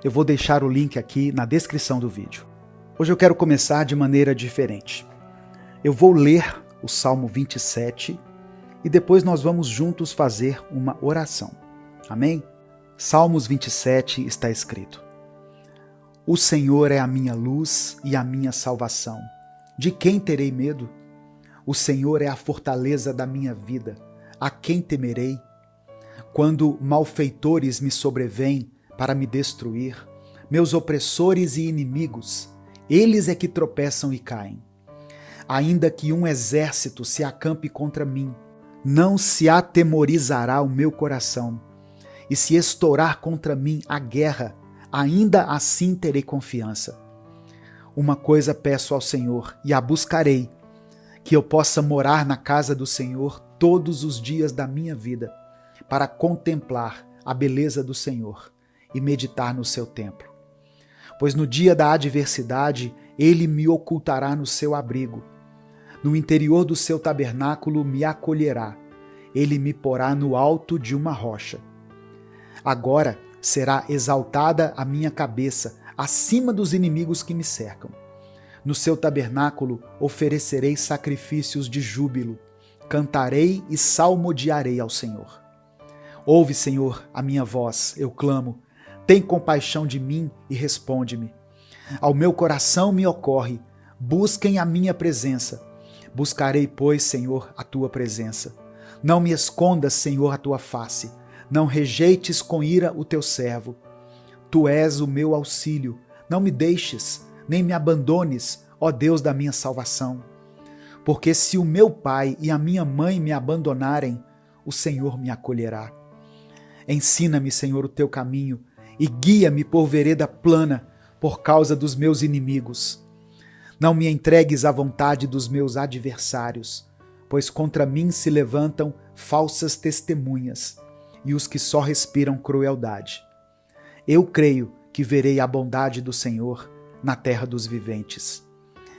eu vou deixar o link aqui na descrição do vídeo. Hoje eu quero começar de maneira diferente. Eu vou ler o Salmo 27 e depois nós vamos juntos fazer uma oração. Amém? Salmos 27 está escrito: O Senhor é a minha luz e a minha salvação. De quem terei medo? O Senhor é a fortaleza da minha vida. A quem temerei? Quando malfeitores me sobrevêm para me destruir, meus opressores e inimigos, eles é que tropeçam e caem. Ainda que um exército se acampe contra mim, não se atemorizará o meu coração. E se estourar contra mim a guerra, ainda assim terei confiança. Uma coisa peço ao Senhor e a buscarei, que eu possa morar na casa do Senhor todos os dias da minha vida, para contemplar a beleza do Senhor e meditar no seu templo. Pois no dia da adversidade, ele me ocultará no seu abrigo. No interior do seu tabernáculo me acolherá. Ele me porá no alto de uma rocha. Agora será exaltada a minha cabeça acima dos inimigos que me cercam. No seu tabernáculo oferecerei sacrifícios de júbilo, cantarei e salmodiarei ao Senhor. Ouve, Senhor, a minha voz, eu clamo, tem compaixão de mim e responde-me. Ao meu coração me ocorre, busquem a minha presença. Buscarei, pois, Senhor, a tua presença. Não me escondas, Senhor, a tua face. Não rejeites com ira o teu servo. Tu és o meu auxílio. Não me deixes, nem me abandones, ó Deus da minha salvação. Porque se o meu pai e a minha mãe me abandonarem, o Senhor me acolherá. Ensina-me, Senhor, o teu caminho e guia-me por vereda plana por causa dos meus inimigos. Não me entregues à vontade dos meus adversários, pois contra mim se levantam falsas testemunhas e os que só respiram crueldade. Eu creio que verei a bondade do Senhor na terra dos viventes.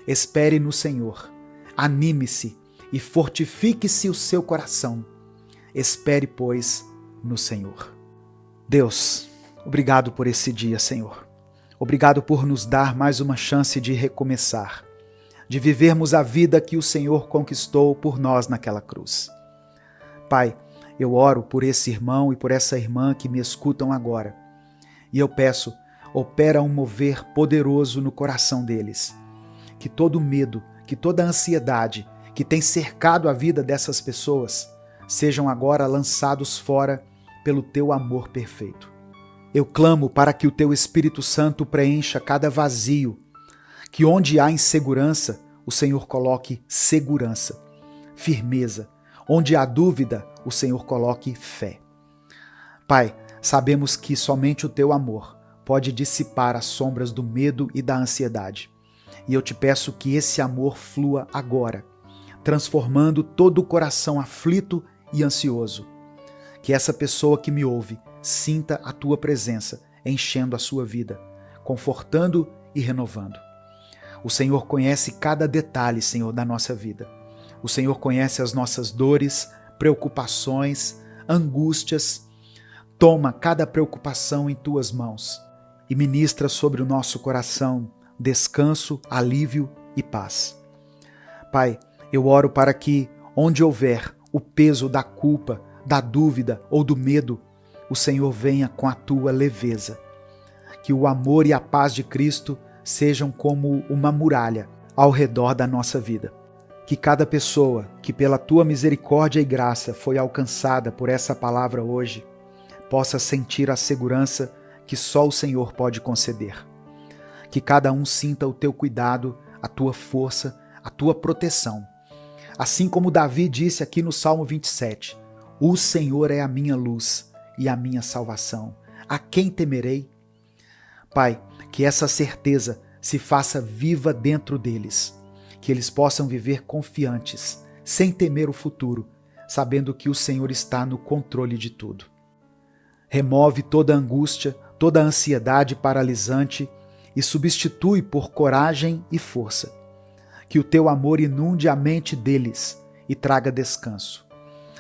Espere no Senhor, anime-se e fortifique-se o seu coração. Espere, pois, no Senhor. Deus, obrigado por esse dia, Senhor. Obrigado por nos dar mais uma chance de recomeçar, de vivermos a vida que o Senhor conquistou por nós naquela cruz. Pai, eu oro por esse irmão e por essa irmã que me escutam agora. E eu peço, opera um mover poderoso no coração deles. Que todo medo, que toda ansiedade que tem cercado a vida dessas pessoas sejam agora lançados fora pelo teu amor perfeito. Eu clamo para que o teu Espírito Santo preencha cada vazio, que onde há insegurança, o Senhor coloque segurança, firmeza. Onde há dúvida, o Senhor coloque fé. Pai, sabemos que somente o teu amor pode dissipar as sombras do medo e da ansiedade. E eu te peço que esse amor flua agora, transformando todo o coração aflito e ansioso. Que essa pessoa que me ouve sinta a tua presença enchendo a sua vida, confortando e renovando. O Senhor conhece cada detalhe, Senhor, da nossa vida. O Senhor conhece as nossas dores, preocupações, angústias. Toma cada preocupação em tuas mãos e ministra sobre o nosso coração descanso, alívio e paz. Pai, eu oro para que, onde houver o peso da culpa, da dúvida ou do medo, o Senhor venha com a tua leveza. Que o amor e a paz de Cristo sejam como uma muralha ao redor da nossa vida. Que cada pessoa que pela tua misericórdia e graça foi alcançada por essa palavra hoje, possa sentir a segurança que só o Senhor pode conceder. Que cada um sinta o teu cuidado, a tua força, a tua proteção. Assim como Davi disse aqui no Salmo 27, o Senhor é a minha luz e a minha salvação. A quem temerei? Pai, que essa certeza se faça viva dentro deles que eles possam viver confiantes, sem temer o futuro, sabendo que o Senhor está no controle de tudo. Remove toda angústia, toda ansiedade paralisante e substitui por coragem e força. Que o teu amor inunde a mente deles e traga descanso.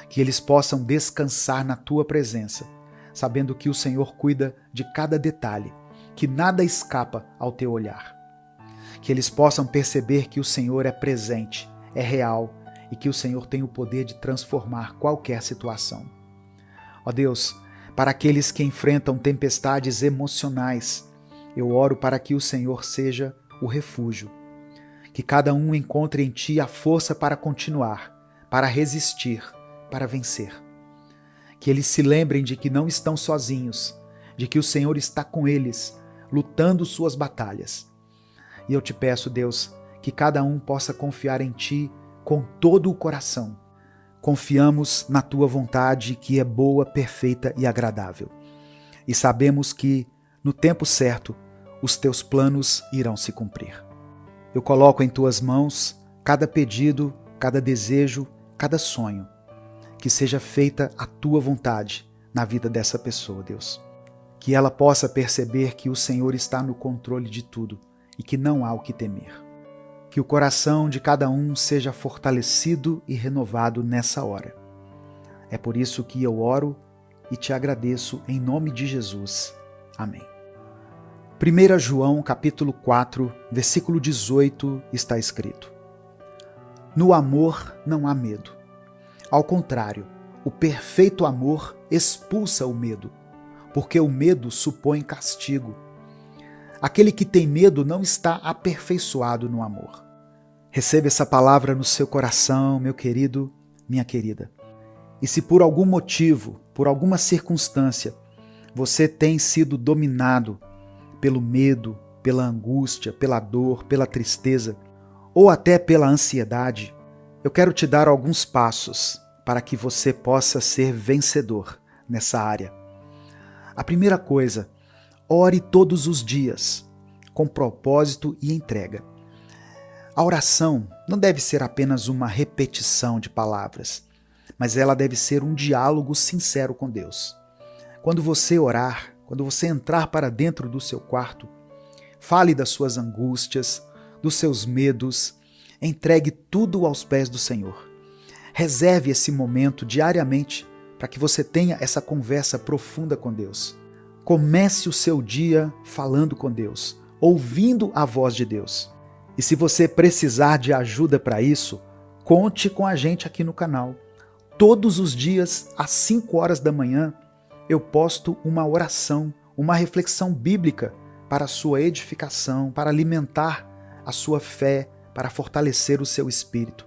Que eles possam descansar na tua presença, sabendo que o Senhor cuida de cada detalhe, que nada escapa ao teu olhar. Que eles possam perceber que o Senhor é presente, é real e que o Senhor tem o poder de transformar qualquer situação. Ó Deus, para aqueles que enfrentam tempestades emocionais, eu oro para que o Senhor seja o refúgio. Que cada um encontre em Ti a força para continuar, para resistir, para vencer. Que eles se lembrem de que não estão sozinhos, de que o Senhor está com eles, lutando suas batalhas. E eu te peço, Deus, que cada um possa confiar em Ti com todo o coração. Confiamos na Tua vontade, que é boa, perfeita e agradável. E sabemos que, no tempo certo, os Teus planos irão se cumprir. Eu coloco em Tuas mãos cada pedido, cada desejo, cada sonho. Que seja feita a Tua vontade na vida dessa pessoa, Deus. Que ela possa perceber que o Senhor está no controle de tudo e que não há o que temer. Que o coração de cada um seja fortalecido e renovado nessa hora. É por isso que eu oro e te agradeço em nome de Jesus. Amém. 1 João capítulo 4, versículo 18 está escrito: No amor não há medo. Ao contrário, o perfeito amor expulsa o medo, porque o medo supõe castigo. Aquele que tem medo não está aperfeiçoado no amor. Receba essa palavra no seu coração, meu querido, minha querida. E se por algum motivo, por alguma circunstância, você tem sido dominado pelo medo, pela angústia, pela dor, pela tristeza, ou até pela ansiedade, eu quero te dar alguns passos para que você possa ser vencedor nessa área. A primeira coisa, ore todos os dias, com propósito e entrega. A oração não deve ser apenas uma repetição de palavras, mas ela deve ser um diálogo sincero com Deus. Quando você orar, quando você entrar para dentro do seu quarto, fale das suas angústias, dos seus medos, entregue tudo aos pés do Senhor. Reserve esse momento diariamente para que você tenha essa conversa profunda com Deus. Comece o seu dia falando com Deus, ouvindo a voz de Deus. E se você precisar de ajuda para isso, conte com a gente aqui no canal. Todos os dias, às 5 horas da manhã, eu posto uma oração, uma reflexão bíblica para a sua edificação, para alimentar a sua fé, para fortalecer o seu espírito.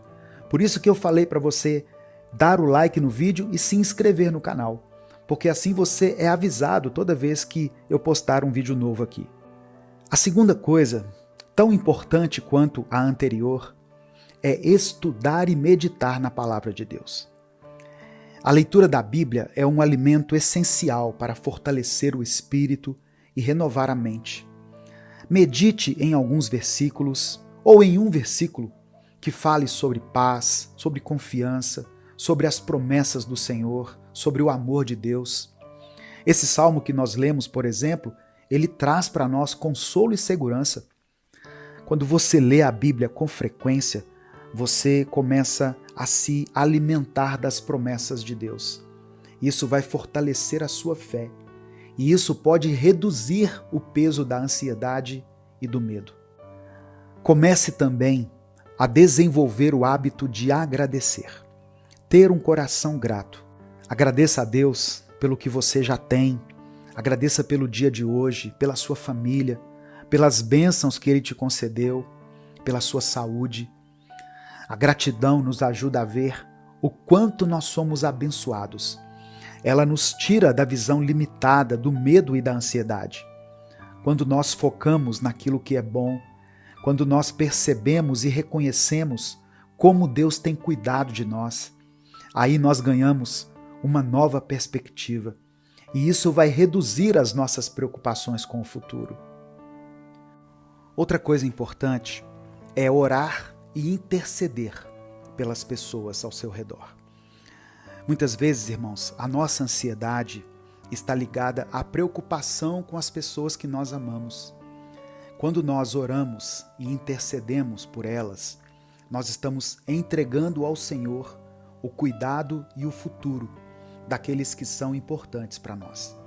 Por isso que eu falei para você dar o like no vídeo e se inscrever no canal, porque assim você é avisado toda vez que eu postar um vídeo novo aqui. A segunda coisa, tão importante quanto a anterior, é estudar e meditar na palavra de Deus. A leitura da Bíblia é um alimento essencial para fortalecer o espírito e renovar a mente. Medite em alguns versículos ou em um versículo que fale sobre paz, sobre confiança, sobre as promessas do Senhor, sobre o amor de Deus. Esse salmo que nós lemos, por exemplo, ele traz para nós consolo e segurança. Quando você lê a Bíblia com frequência, você começa a se alimentar das promessas de Deus. Isso vai fortalecer a sua fé. E isso pode reduzir o peso da ansiedade e do medo. Comece também a desenvolver o hábito de agradecer. Ter um coração grato. Agradeça a Deus pelo que você já tem. Agradeça pelo dia de hoje, pela sua família, pelas bênçãos que Ele te concedeu, pela sua saúde. A gratidão nos ajuda a ver o quanto nós somos abençoados. Ela nos tira da visão limitada do medo e da ansiedade. Quando nós focamos naquilo que é bom, quando nós percebemos e reconhecemos como Deus tem cuidado de nós, aí nós ganhamos uma nova perspectiva. E isso vai reduzir as nossas preocupações com o futuro. Outra coisa importante é orar e interceder pelas pessoas ao seu redor. Muitas vezes, irmãos, a nossa ansiedade está ligada à preocupação com as pessoas que nós amamos. Quando nós oramos e intercedemos por elas, nós estamos entregando ao Senhor o cuidado e o futuro daqueles que são importantes para nós.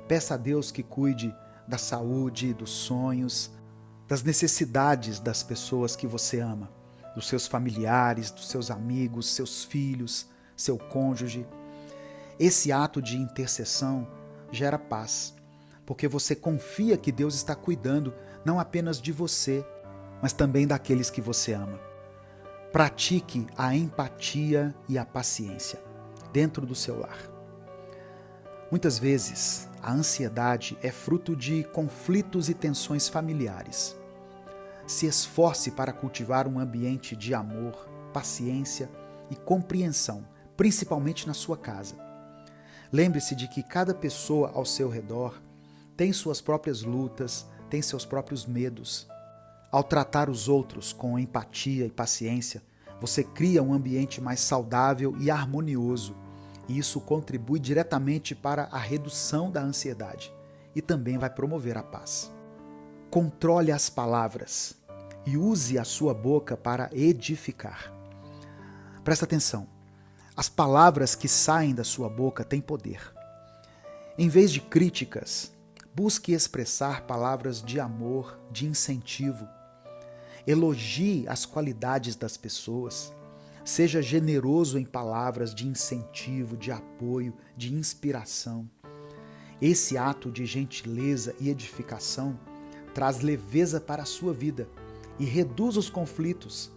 Peça a Deus que cuide da saúde, dos sonhos, das necessidades das pessoas que você ama, dos seus familiares, dos seus amigos, seus filhos, seu cônjuge. Esse ato de intercessão gera paz, porque você confia que Deus está cuidando não apenas de você, mas também daqueles que você ama. Pratique a empatia e a paciência dentro do seu lar. Muitas vezes, a ansiedade é fruto de conflitos e tensões familiares. Se esforce para cultivar um ambiente de amor, paciência e compreensão, principalmente na sua casa. Lembre-se de que cada pessoa ao seu redor tem suas próprias lutas, tem seus próprios medos. Ao tratar os outros com empatia e paciência, você cria um ambiente mais saudável e harmonioso, e isso contribui diretamente para a redução da ansiedade e também vai promover a paz. Controle as palavras e use a sua boca para edificar. Presta atenção, as palavras que saem da sua boca têm poder. Em vez de críticas, busque expressar palavras de amor, de incentivo. Elogie as qualidades das pessoas. Seja generoso em palavras de incentivo, de apoio, de inspiração. Esse ato de gentileza e edificação traz leveza para a sua vida e reduz os conflitos,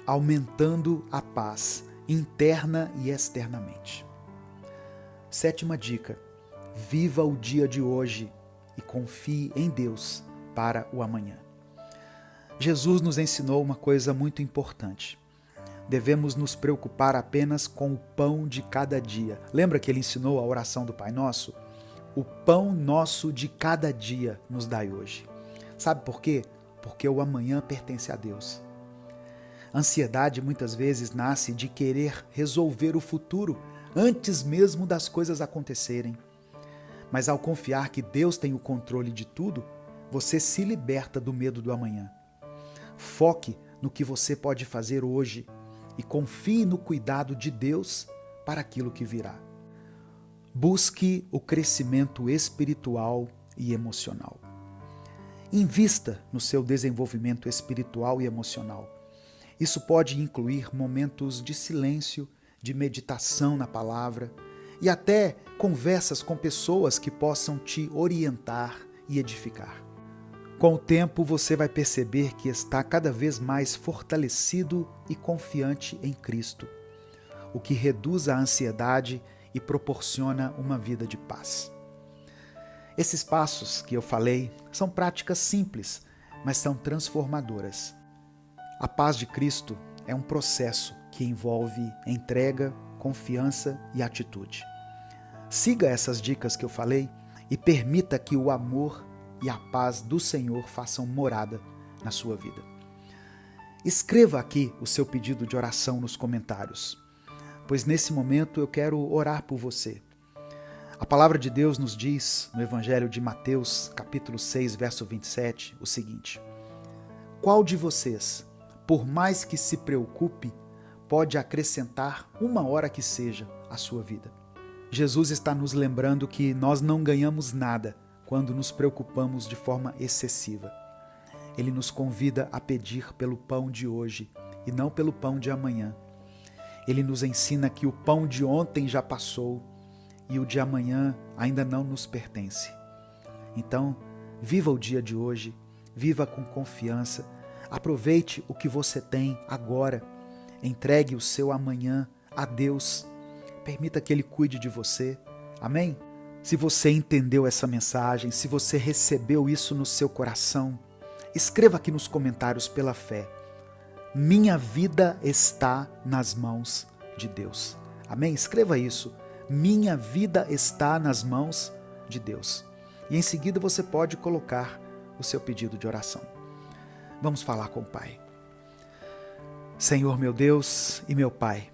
aumentando a paz interna e externamente. 7ª dica: viva o dia de hoje e confie em Deus para o amanhã. Jesus nos ensinou uma coisa muito importante. Devemos nos preocupar apenas com o pão de cada dia. Lembra que ele ensinou a oração do Pai Nosso? O pão nosso de cada dia nos dai hoje. Sabe por quê? Porque o amanhã pertence a Deus. A ansiedade muitas vezes nasce de querer resolver o futuro antes mesmo das coisas acontecerem. Mas ao confiar que Deus tem o controle de tudo, você se liberta do medo do amanhã. Foque no que você pode fazer hoje e confie no cuidado de Deus para aquilo que virá. Busque o crescimento espiritual e emocional. Invista no seu desenvolvimento espiritual e emocional. Isso pode incluir momentos de silêncio, de meditação na palavra e até conversas com pessoas que possam te orientar e edificar. Com o tempo, você vai perceber que está cada vez mais fortalecido e confiante em Cristo, o que reduz a ansiedade e proporciona uma vida de paz. Esses passos que eu falei são práticas simples, mas são transformadoras. A paz de Cristo é um processo que envolve entrega, confiança e atitude. Siga essas dicas que eu falei e permita que o amor e a paz do Senhor façam morada na sua vida. Escreva aqui o seu pedido de oração nos comentários, pois nesse momento eu quero orar por você. A palavra de Deus nos diz, no Evangelho de Mateus, capítulo 6, verso 27, o seguinte: qual de vocês, por mais que se preocupe, pode acrescentar 1 hora que seja à sua vida? Jesus está nos lembrando que nós não ganhamos nada quando nos preocupamos de forma excessiva. Ele nos convida a pedir pelo pão de hoje e não pelo pão de amanhã. Ele nos ensina que o pão de ontem já passou e o de amanhã ainda não nos pertence. Então, viva o dia de hoje, viva com confiança, aproveite o que você tem agora, entregue o seu amanhã a Deus, permita que Ele cuide de você. Amém? Se você entendeu essa mensagem, se você recebeu isso no seu coração, escreva aqui nos comentários pela fé: minha vida está nas mãos de Deus. Amém? Escreva isso: minha vida está nas mãos de Deus. E em seguida você pode colocar o seu pedido de oração. Vamos falar com o Pai. Senhor meu Deus e meu Pai,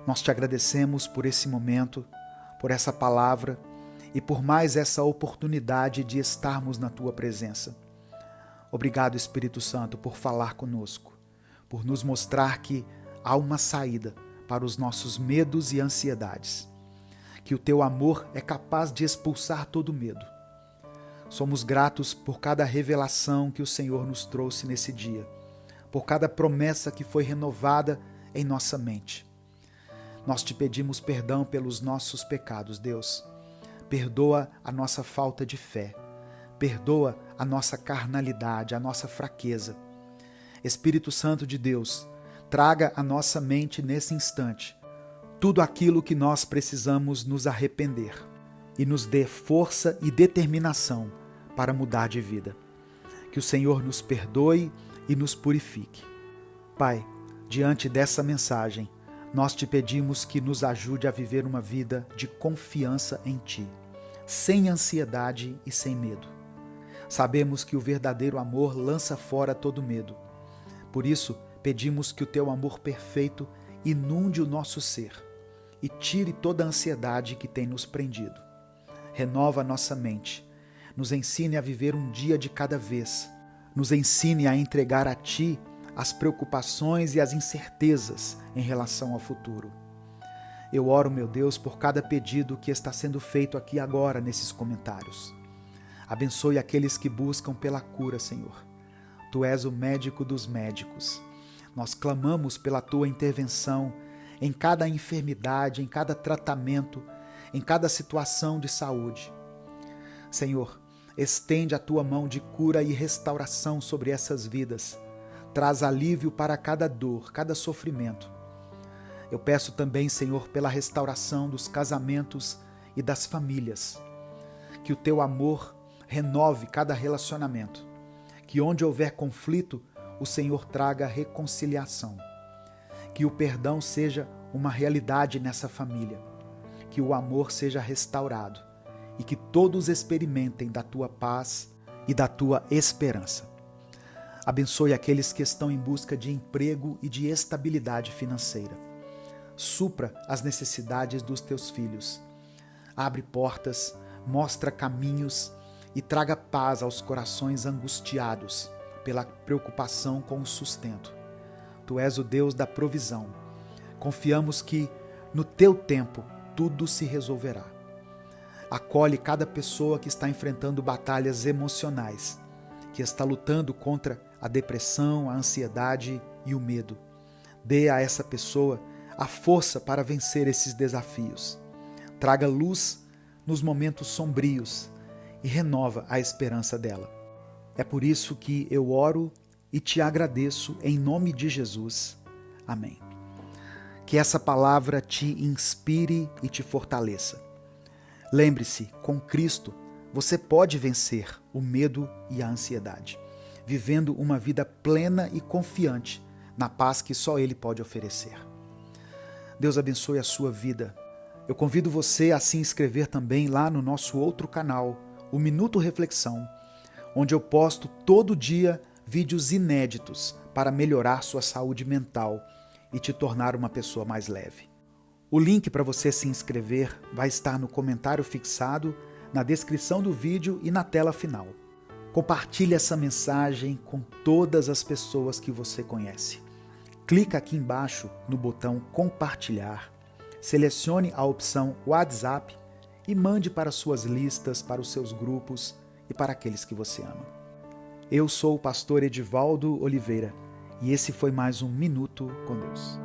nós te agradecemos por esse momento, por essa palavra e por mais essa oportunidade de estarmos na Tua presença. Obrigado, Espírito Santo, por falar conosco, por nos mostrar que há uma saída para os nossos medos e ansiedades, que o Teu amor é capaz de expulsar todo medo. Somos gratos por cada revelação que o Senhor nos trouxe nesse dia, por cada promessa que foi renovada em nossa mente. Nós te pedimos perdão pelos nossos pecados, Deus. Perdoa a nossa falta de fé. Perdoa a nossa carnalidade, a nossa fraqueza. Espírito Santo de Deus, traga à nossa mente nesse instante tudo aquilo que nós precisamos nos arrepender e nos dê força e determinação para mudar de vida. Que o Senhor nos perdoe e nos purifique. Pai, diante dessa mensagem, nós te pedimos que nos ajude a viver uma vida de confiança em Ti, sem ansiedade e sem medo. Sabemos que o verdadeiro amor lança fora todo medo. Por isso, pedimos que o Teu amor perfeito inunde o nosso ser e tire toda a ansiedade que tem nos prendido. Renova nossa mente, nos ensine a viver um dia de cada vez, nos ensine a entregar a Ti as preocupações e as incertezas em relação ao futuro. Eu oro, meu Deus, por cada pedido que está sendo feito aqui agora nesses comentários. Abençoe aqueles que buscam pela cura, Senhor. Tu és o médico dos médicos. Nós clamamos pela Tua intervenção em cada enfermidade, em cada tratamento, em cada situação de saúde. Senhor, estende a Tua mão de cura e restauração sobre essas vidas. Traz alívio para cada dor, cada sofrimento. Eu peço também, Senhor, pela restauração dos casamentos e das famílias. Que o Teu amor renove cada relacionamento. Que onde houver conflito, o Senhor traga reconciliação. Que o perdão seja uma realidade nessa família. Que o amor seja restaurado e que todos experimentem da Tua paz e da Tua esperança. Abençoe aqueles que estão em busca de emprego e de estabilidade financeira. Supra as necessidades dos Teus filhos. Abre portas, mostra caminhos e traga paz aos corações angustiados pela preocupação com o sustento. Tu és o Deus da provisão. Confiamos que, no Teu tempo, tudo se resolverá. Acolhe cada pessoa que está enfrentando batalhas emocionais, que está lutando contra a depressão, a ansiedade e o medo. Dê a essa pessoa a força para vencer esses desafios. Traga luz nos momentos sombrios e renova a esperança dela. É por isso que eu oro e te agradeço em nome de Jesus. Amém. Que essa palavra te inspire e te fortaleça. Lembre-se, com Cristo, você pode vencer o medo e a ansiedade, vivendo uma vida plena e confiante na paz que só Ele pode oferecer. Deus abençoe a sua vida. Eu convido você a se inscrever também lá no nosso outro canal, o Minuto Reflexão, onde eu posto todo dia vídeos inéditos para melhorar sua saúde mental e te tornar uma pessoa mais leve. O link para você se inscrever vai estar no comentário fixado, na descrição do vídeo e na tela final. Compartilhe essa mensagem com todas as pessoas que você conhece. Clica aqui embaixo no botão compartilhar, selecione a opção WhatsApp e mande para suas listas, para os seus grupos e para aqueles que você ama. Eu sou o pastor Edivaldo Oliveira e esse foi mais um Minuto com Deus.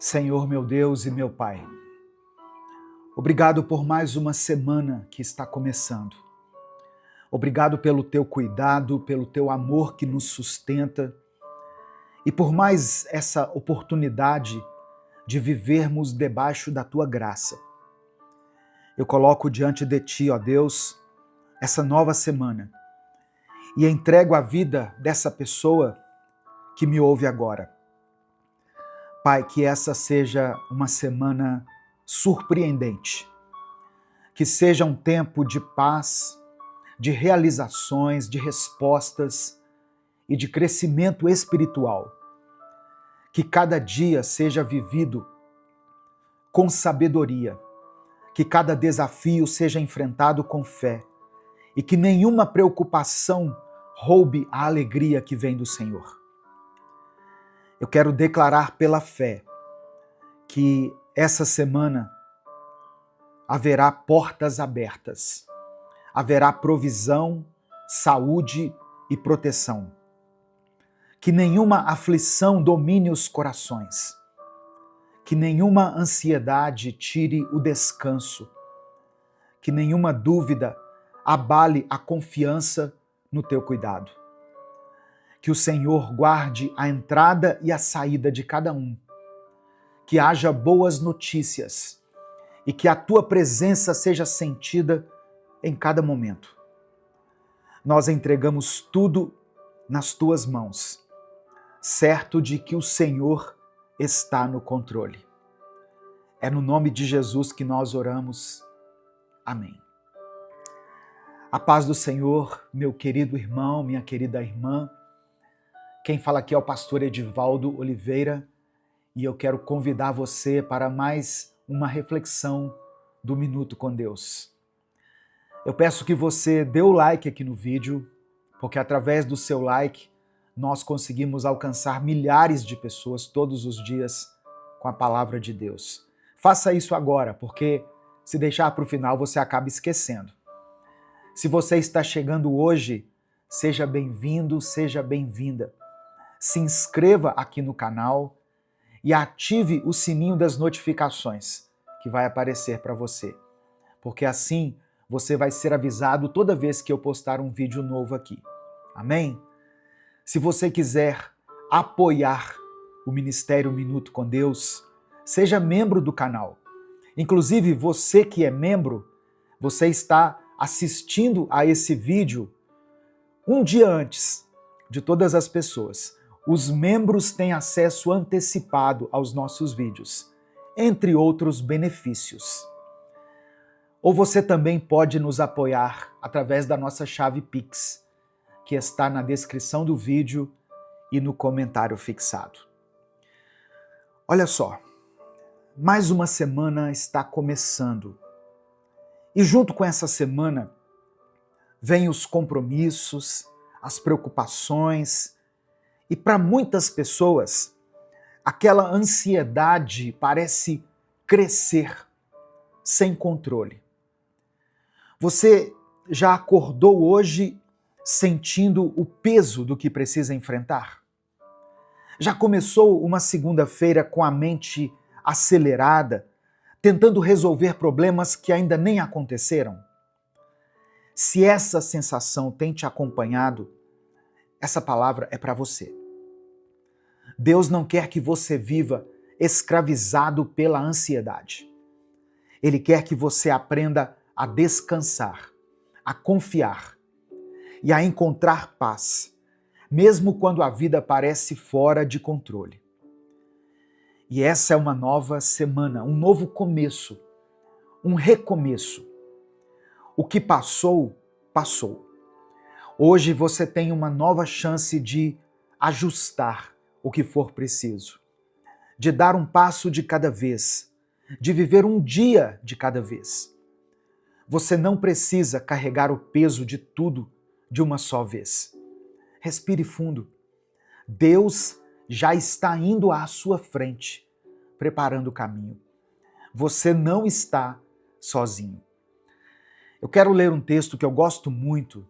Senhor meu Deus e meu Pai, obrigado por mais uma semana que está começando. Obrigado pelo Teu cuidado, pelo Teu amor que nos sustenta e por mais essa oportunidade de vivermos debaixo da Tua graça. Eu coloco diante de Ti, ó Deus, essa nova semana e entrego a vida dessa pessoa que me ouve agora. Pai, que essa seja uma semana surpreendente, que seja um tempo de paz, de realizações, de respostas e de crescimento espiritual. Que cada dia seja vivido com sabedoria, que cada desafio seja enfrentado com fé e que nenhuma preocupação roube a alegria que vem do Senhor. Eu quero declarar pela fé que essa semana haverá portas abertas, haverá provisão, saúde e proteção. Que nenhuma aflição domine os corações, que nenhuma ansiedade tire o descanso, que nenhuma dúvida abale a confiança no teu cuidado. Que o Senhor guarde a entrada e a saída de cada um, que haja boas notícias e que a tua presença seja sentida em cada momento. Nós entregamos tudo nas tuas mãos, certo de que o Senhor está no controle. É no nome de Jesus que nós oramos. Amém. A paz do Senhor, meu querido irmão, minha querida irmã. Quem fala aqui é o pastor Edivaldo Oliveira e eu quero convidar você para mais uma reflexão do Minuto com Deus. Eu peço que você dê o like aqui no vídeo, porque através do seu like nós conseguimos alcançar milhares de pessoas todos os dias com a palavra de Deus. Faça isso agora, porque se deixar para o final você acaba esquecendo. Se você está chegando hoje, seja bem-vindo, seja bem-vinda. Se inscreva aqui no canal e ative o sininho das notificações que vai aparecer para você, porque assim você vai ser avisado toda vez que eu postar um vídeo novo aqui. Amém? Se você quiser apoiar o Ministério Minuto com Deus, seja membro do canal. Inclusive, você que é membro, você está assistindo a esse vídeo um dia antes de todas as pessoas. Os membros têm acesso antecipado aos nossos vídeos, entre outros benefícios. Ou você também pode nos apoiar através da nossa chave Pix, que está na descrição do vídeo e no comentário fixado. Olha só, mais uma semana está começando. E junto com essa semana, vêm os compromissos, as preocupações, e para muitas pessoas, aquela ansiedade parece crescer sem controle. Você já acordou hoje sentindo o peso do que precisa enfrentar? Já começou uma segunda-feira com a mente acelerada, tentando resolver problemas que ainda nem aconteceram? Se essa sensação tem te acompanhado, essa palavra é para você. Deus não quer que você viva escravizado pela ansiedade. Ele quer que você aprenda a descansar, a confiar e a encontrar paz, mesmo quando a vida parece fora de controle. E essa é uma nova semana, um novo começo, um recomeço. O que passou, passou. Hoje você tem uma nova chance de ajustar o que for preciso, de dar um passo de cada vez, de viver um dia de cada vez. Você não precisa carregar o peso de tudo de uma só vez. Respire fundo. Deus já está indo à sua frente, preparando o caminho. Você não está sozinho. Eu quero ler um texto que eu gosto muito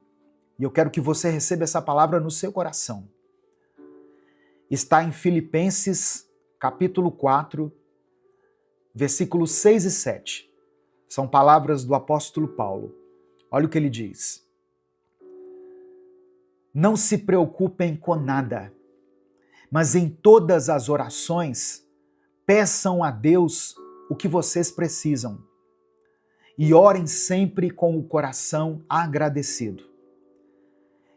e eu quero que você receba essa palavra no seu coração. Está em Filipenses, capítulo 4, versículos 6 e 7. São palavras do apóstolo Paulo. Olha o que ele diz. Não se preocupem com nada, mas em todas as orações, peçam a Deus o que vocês precisam e orem sempre com o coração agradecido.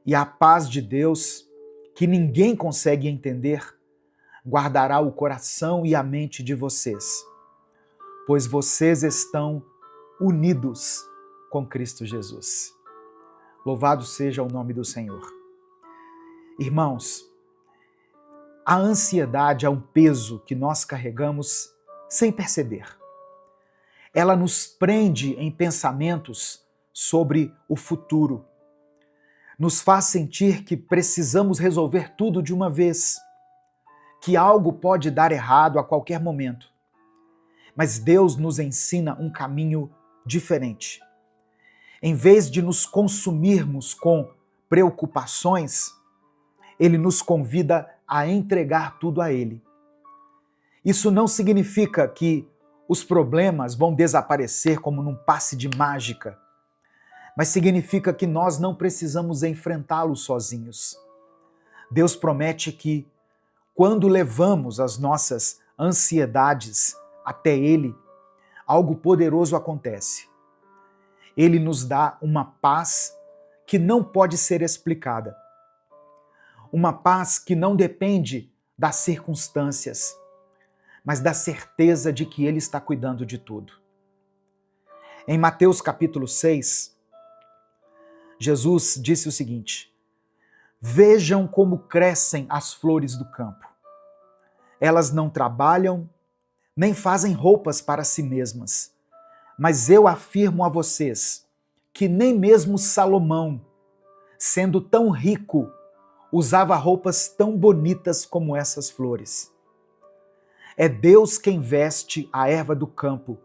E a paz de Deus, que ninguém consegue entender, guardará o coração e a mente de vocês, pois vocês estão unidos com Cristo Jesus. Louvado seja o nome do Senhor. Irmãos, a ansiedade é um peso que nós carregamos sem perceber. Ela nos prende em pensamentos sobre o futuro. Nos faz sentir que precisamos resolver tudo de uma vez, que algo pode dar errado a qualquer momento. Mas Deus nos ensina um caminho diferente. Em vez de nos consumirmos com preocupações, Ele nos convida a entregar tudo a Ele. Isso não significa que os problemas vão desaparecer como num passe de mágica, mas significa que nós não precisamos enfrentá-los sozinhos. Deus promete que, quando levamos as nossas ansiedades até Ele, algo poderoso acontece. Ele nos dá uma paz que não pode ser explicada. Uma paz que não depende das circunstâncias, mas da certeza de que Ele está cuidando de tudo. Em Mateus capítulo 6, Jesus disse o seguinte: vejam como crescem as flores do campo. Elas não trabalham, nem fazem roupas para si mesmas. Mas eu afirmo a vocês que nem mesmo Salomão, sendo tão rico, usava roupas tão bonitas como essas flores. É Deus quem veste a erva do campo,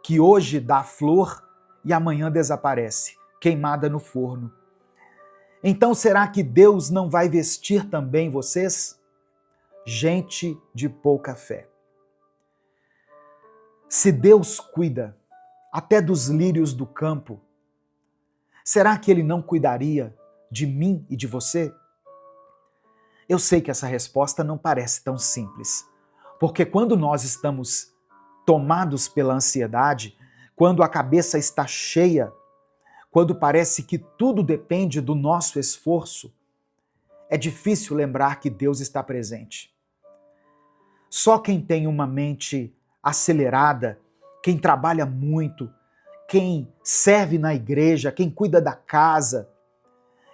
que hoje dá flor e amanhã desaparece, queimada no forno. Então será que Deus não vai vestir também vocês? Gente de pouca fé. Se Deus cuida até dos lírios do campo, será que Ele não cuidaria de mim e de você? Eu sei que essa resposta não parece tão simples, porque quando nós estamos tomados pela ansiedade, quando a cabeça está cheia, quando parece que tudo depende do nosso esforço, é difícil lembrar que Deus está presente. Só quem tem uma mente acelerada, quem trabalha muito, quem serve na igreja, quem cuida da casa,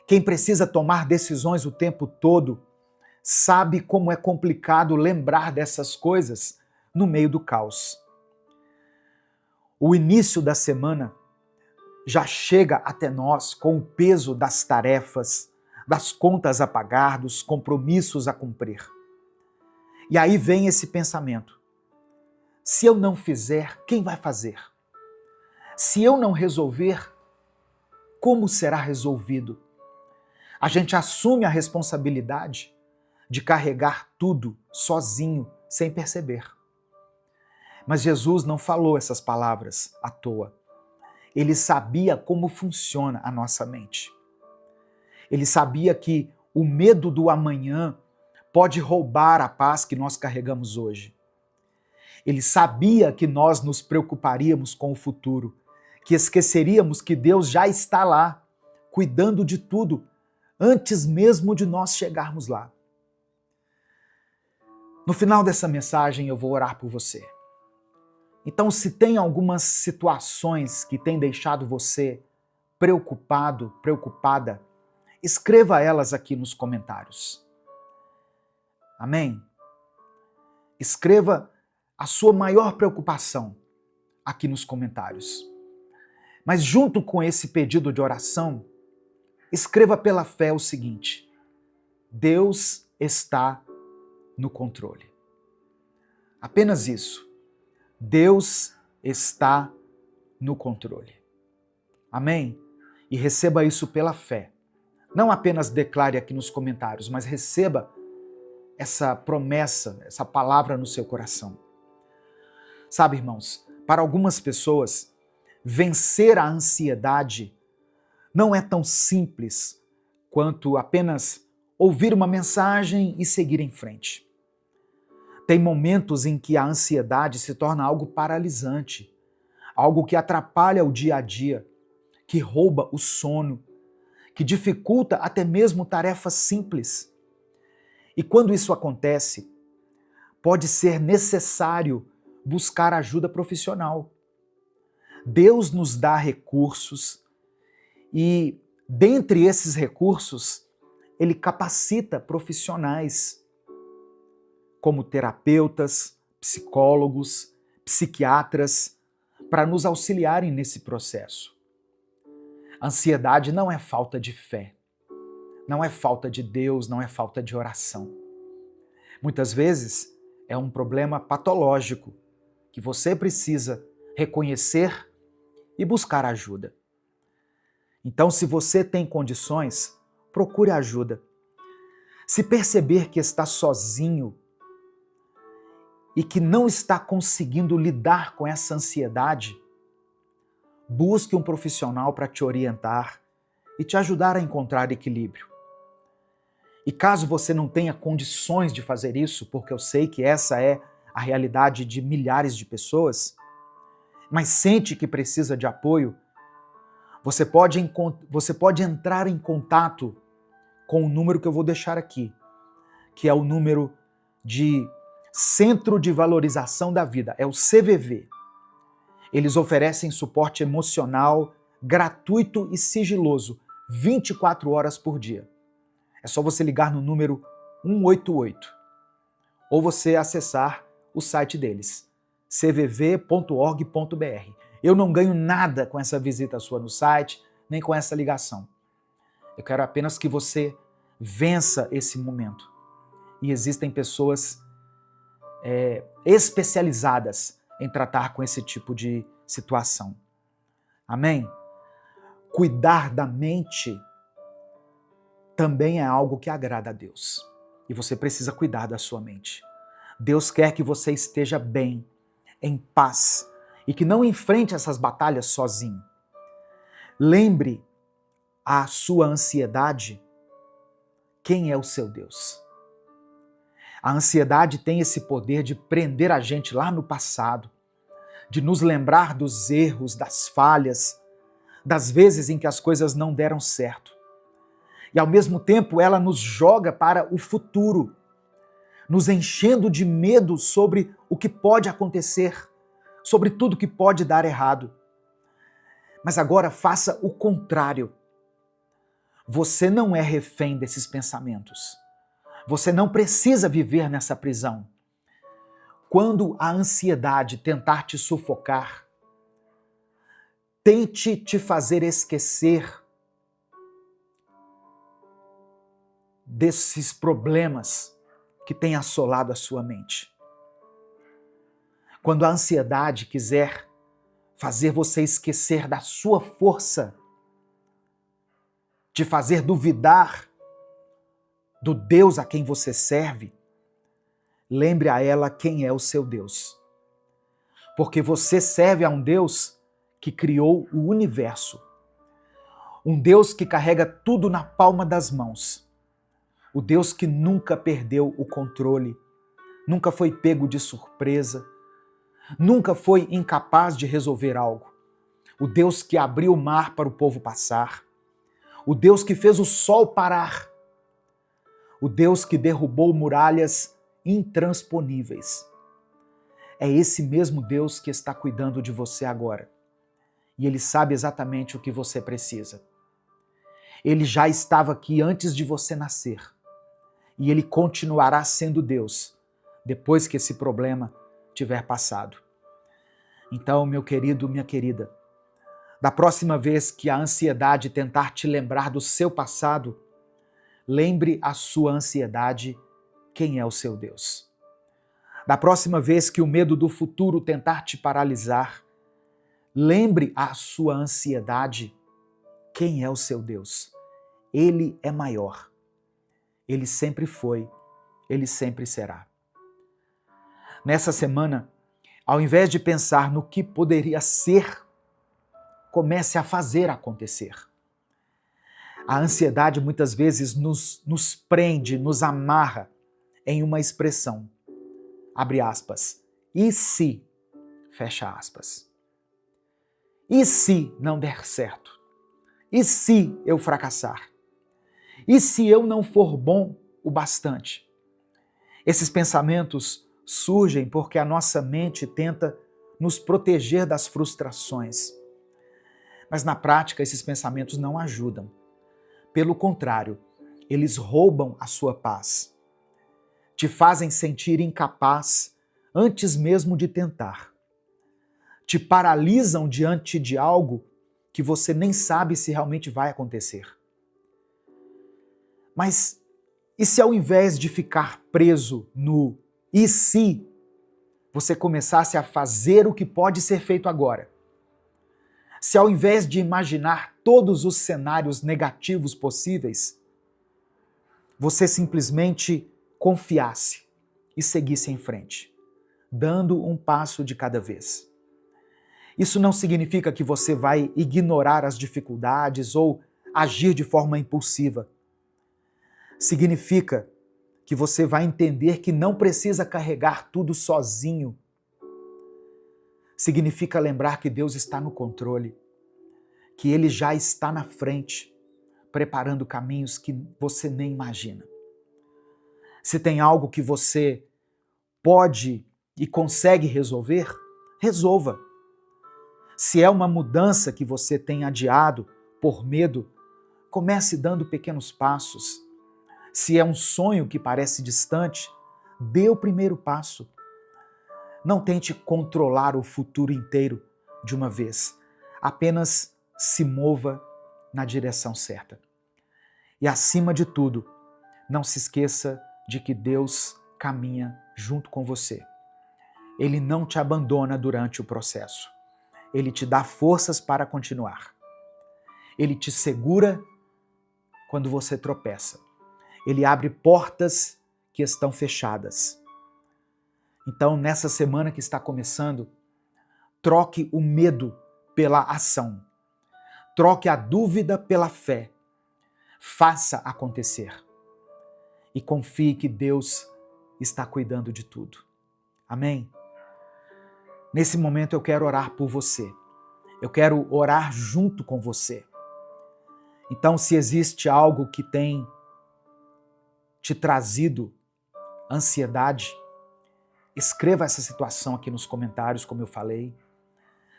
quem precisa tomar decisões o tempo todo, sabe como é complicado lembrar dessas coisas no meio do caos. O início da semana já chega até nós com o peso das tarefas, das contas a pagar, dos compromissos a cumprir. E aí vem esse pensamento: se eu não fizer, quem vai fazer? Se eu não resolver, como será resolvido? A gente assume a responsabilidade de carregar tudo sozinho, sem perceber. Mas Jesus não falou essas palavras à toa. Ele sabia como funciona a nossa mente. Ele sabia que o medo do amanhã pode roubar a paz que nós carregamos hoje. Ele sabia que nós nos preocuparíamos com o futuro, que esqueceríamos que Deus já está lá, cuidando de tudo, antes mesmo de nós chegarmos lá. No final dessa mensagem eu vou orar por você. Então, se tem algumas situações que têm deixado você preocupado, preocupada, escreva elas aqui nos comentários. Amém? Escreva a sua maior preocupação aqui nos comentários. Mas junto com esse pedido de oração, escreva pela fé o seguinte: Deus está no controle. Apenas isso. Deus está no controle. Amém? E receba isso pela fé. Não apenas declare aqui nos comentários, mas receba essa promessa, essa palavra no seu coração. Sabe, irmãos, para algumas pessoas, vencer a ansiedade não é tão simples quanto apenas ouvir uma mensagem e seguir em frente. Tem momentos em que a ansiedade se torna algo paralisante, algo que atrapalha o dia a dia, que rouba o sono, que dificulta até mesmo tarefas simples. E quando isso acontece, pode ser necessário buscar ajuda profissional. Deus nos dá recursos e Dentre esses recursos, ele capacita profissionais como terapeutas, psicólogos, psiquiatras, para nos auxiliarem nesse processo. Ansiedade não é falta de fé, não é falta de Deus, não é falta de oração. Muitas vezes é um problema patológico que você precisa reconhecer e buscar ajuda. Então, se você tem condições, procure ajuda. Se perceber que está sozinho e que não está conseguindo lidar com essa ansiedade, busque um profissional para te orientar e te ajudar a encontrar equilíbrio. E caso você não tenha condições de fazer isso, porque eu sei que essa é a realidade de milhares de pessoas, mas sente que precisa de apoio, você pode entrar em contato com o número que eu vou deixar aqui, que é o número de Centro de Valorização da Vida, é o CVV. Eles oferecem suporte emocional, gratuito e sigiloso, 24 horas por dia. É só você ligar no número 188 ou você acessar o site deles, cvv.org.br. Eu não ganho nada com essa visita sua no site, nem com essa ligação. Eu quero apenas que você vença esse momento. E existem pessoas especializadas em tratar com esse tipo de situação. Amém? Cuidar da mente também é algo que agrada a Deus. E você precisa cuidar da sua mente. Deus quer que você esteja bem, em paz, e que não enfrente essas batalhas sozinho. Lembre a sua ansiedade quem é o seu Deus. A ansiedade tem esse poder de prender a gente lá no passado, de nos lembrar dos erros, das falhas, das vezes em que as coisas não deram certo. E ao mesmo tempo ela nos joga para o futuro, nos enchendo de medo sobre o que pode acontecer, sobre tudo que pode dar errado. Mas agora faça o contrário. Você não é refém desses pensamentos. Você não precisa viver nessa prisão. Quando a ansiedade tentar te sufocar, tente te fazer esquecer desses problemas que têm assolado a sua mente. Quando a ansiedade quiser fazer você esquecer da sua força, te fazer duvidar do Deus a quem você serve, lembre a ela quem é o seu Deus. Porque você serve a um Deus que criou o universo. Um Deus que carrega tudo na palma das mãos. O Deus que nunca perdeu o controle, nunca foi pego de surpresa, nunca foi incapaz de resolver algo. O Deus que abriu o mar para o povo passar. O Deus que fez o sol parar. O Deus que derrubou muralhas intransponíveis. É esse mesmo Deus que está cuidando de você agora. E Ele sabe exatamente o que você precisa. Ele já estava aqui antes de você nascer. E Ele continuará sendo Deus depois que esse problema tiver passado. Então, meu querido, minha querida, da próxima vez que a ansiedade tentar te lembrar do seu passado, lembre a sua ansiedade quem é o seu Deus. Da próxima vez que o medo do futuro tentar te paralisar, lembre a sua ansiedade quem é o seu Deus. Ele é maior. Ele sempre foi, Ele sempre será. Nessa semana, ao invés de pensar no que poderia ser, comece a fazer acontecer. A ansiedade muitas vezes nos prende, nos amarra em uma expressão. Abre aspas. E se? Fecha aspas. E se não der certo? E se eu fracassar? E se eu não for bom o bastante? Esses pensamentos surgem porque a nossa mente tenta nos proteger das frustrações. Mas na prática, esses pensamentos não ajudam. Pelo contrário, eles roubam a sua paz. Te fazem sentir incapaz antes mesmo de tentar. Te paralisam diante de algo que você nem sabe se realmente vai acontecer. Mas e se ao invés de ficar preso no e se, você começasse a fazer o que pode ser feito agora? Se ao invés de imaginar todos os cenários negativos possíveis, você simplesmente confiasse e seguisse em frente, dando um passo de cada vez. Isso não significa que você vai ignorar as dificuldades ou agir de forma impulsiva. Significa que você vai entender que não precisa carregar tudo sozinho. Significa lembrar que Deus está no controle, que Ele já está na frente, preparando caminhos que você nem imagina. Se tem algo que você pode e consegue resolver, resolva. Se é uma mudança que você tem adiado por medo, comece dando pequenos passos. Se é um sonho que parece distante, dê o primeiro passo. Não tente controlar o futuro inteiro de uma vez. Apenas se mova na direção certa. E acima de tudo, não se esqueça de que Deus caminha junto com você. Ele não te abandona durante o processo. Ele te dá forças para continuar. Ele te segura quando você tropeça. Ele abre portas que estão fechadas. Então, nessa semana que está começando, troque o medo pela ação. Troque a dúvida pela fé. Faça acontecer. E confie que Deus está cuidando de tudo. Amém? Nesse momento eu quero orar por você. Eu quero orar junto com você. Então, se existe algo que tem te trazido ansiedade, escreva essa situação aqui nos comentários, como eu falei.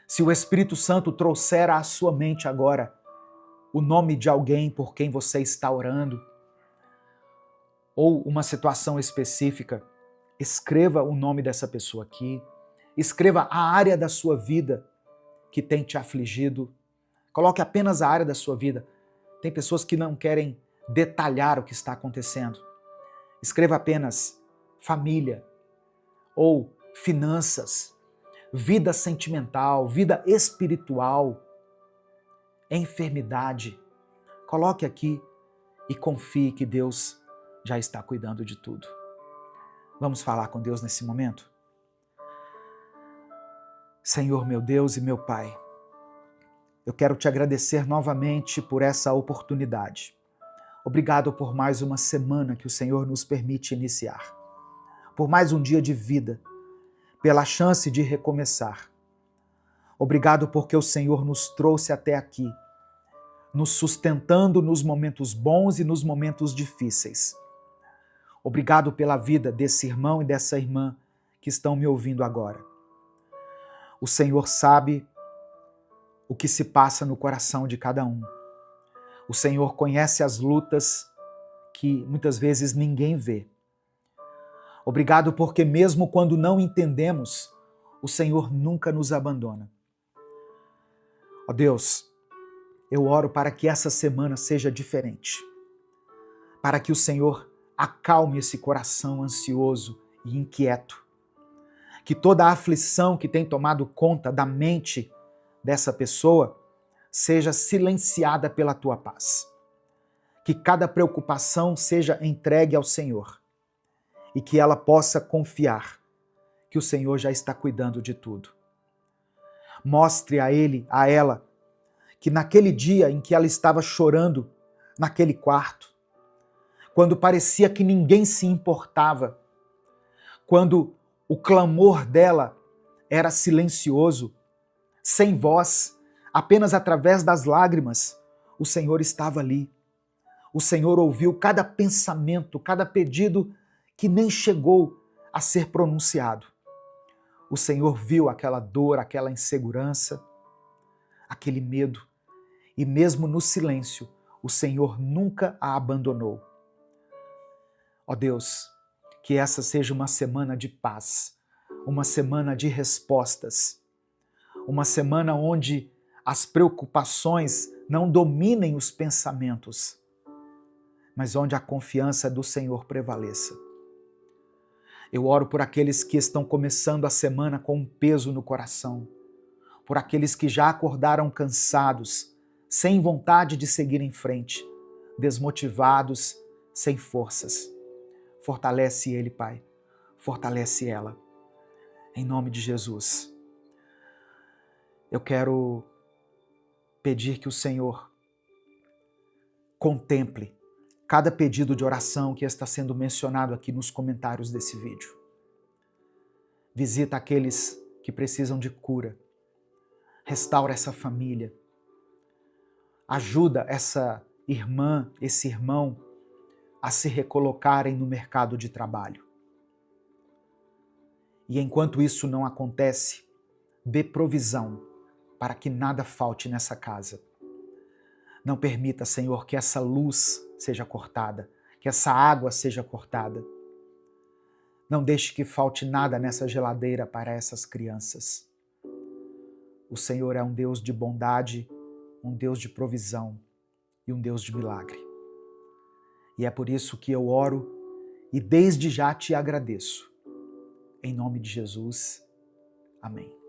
Se o Espírito Santo trouxer à sua mente agora o nome de alguém por quem você está orando, ou uma situação específica, escreva o nome dessa pessoa aqui. Escreva a área da sua vida que tem te afligido. Coloque apenas a área da sua vida. Tem pessoas que não querem detalhar o que está acontecendo. Escreva apenas família ou finanças, vida sentimental, vida espiritual, enfermidade. Coloque aqui e confie que Deus já está cuidando de tudo. Vamos falar com Deus nesse momento? Senhor, meu Deus e meu Pai, eu quero te agradecer novamente por essa oportunidade. Obrigado por mais uma semana que o Senhor nos permite iniciar, por mais um dia de vida, pela chance de recomeçar. Obrigado porque o Senhor nos trouxe até aqui, nos sustentando nos momentos bons e nos momentos difíceis. Obrigado pela vida desse irmão e dessa irmã que estão me ouvindo agora. O Senhor sabe o que se passa no coração de cada um. O Senhor conhece as lutas que muitas vezes ninguém vê. Obrigado porque mesmo quando não entendemos, o Senhor nunca nos abandona. Ó Deus, eu oro para que essa semana seja diferente, para que o Senhor acalme esse coração ansioso e inquieto, que toda a aflição que tem tomado conta da mente dessa pessoa seja silenciada pela tua paz. Que cada preocupação seja entregue ao Senhor e que ela possa confiar que o Senhor já está cuidando de tudo. Mostre a ele, a ela, que naquele dia em que ela estava chorando naquele quarto, quando parecia que ninguém se importava, quando o clamor dela era silencioso, sem voz, apenas através das lágrimas, o Senhor estava ali. O Senhor ouviu cada pensamento, cada pedido que nem chegou a ser pronunciado. O Senhor viu aquela dor, aquela insegurança, aquele medo, e mesmo no silêncio, o Senhor nunca a abandonou. Ó Deus, que essa seja uma semana de paz, uma semana de respostas, uma semana onde as preocupações não dominem os pensamentos, mas onde a confiança do Senhor prevaleça. Eu oro por aqueles que estão começando a semana com um peso no coração, por aqueles que já acordaram cansados, sem vontade de seguir em frente, desmotivados, sem forças. Fortalece ele, Pai. Fortalece ela. Em nome de Jesus. Eu quero pedir que o Senhor contemple cada pedido de oração que está sendo mencionado aqui nos comentários desse vídeo. Visita aqueles que precisam de cura. Restaura essa família. Ajuda essa irmã, esse irmão a se recolocarem no mercado de trabalho. E enquanto isso não acontece, dê provisão para que nada falte nessa casa. Não permita, Senhor, que essa luz seja cortada, que essa água seja cortada. Não deixe que falte nada nessa geladeira para essas crianças. O Senhor é um Deus de bondade, um Deus de provisão e um Deus de milagre. E é por isso que eu oro e desde já te agradeço. Em nome de Jesus. Amém.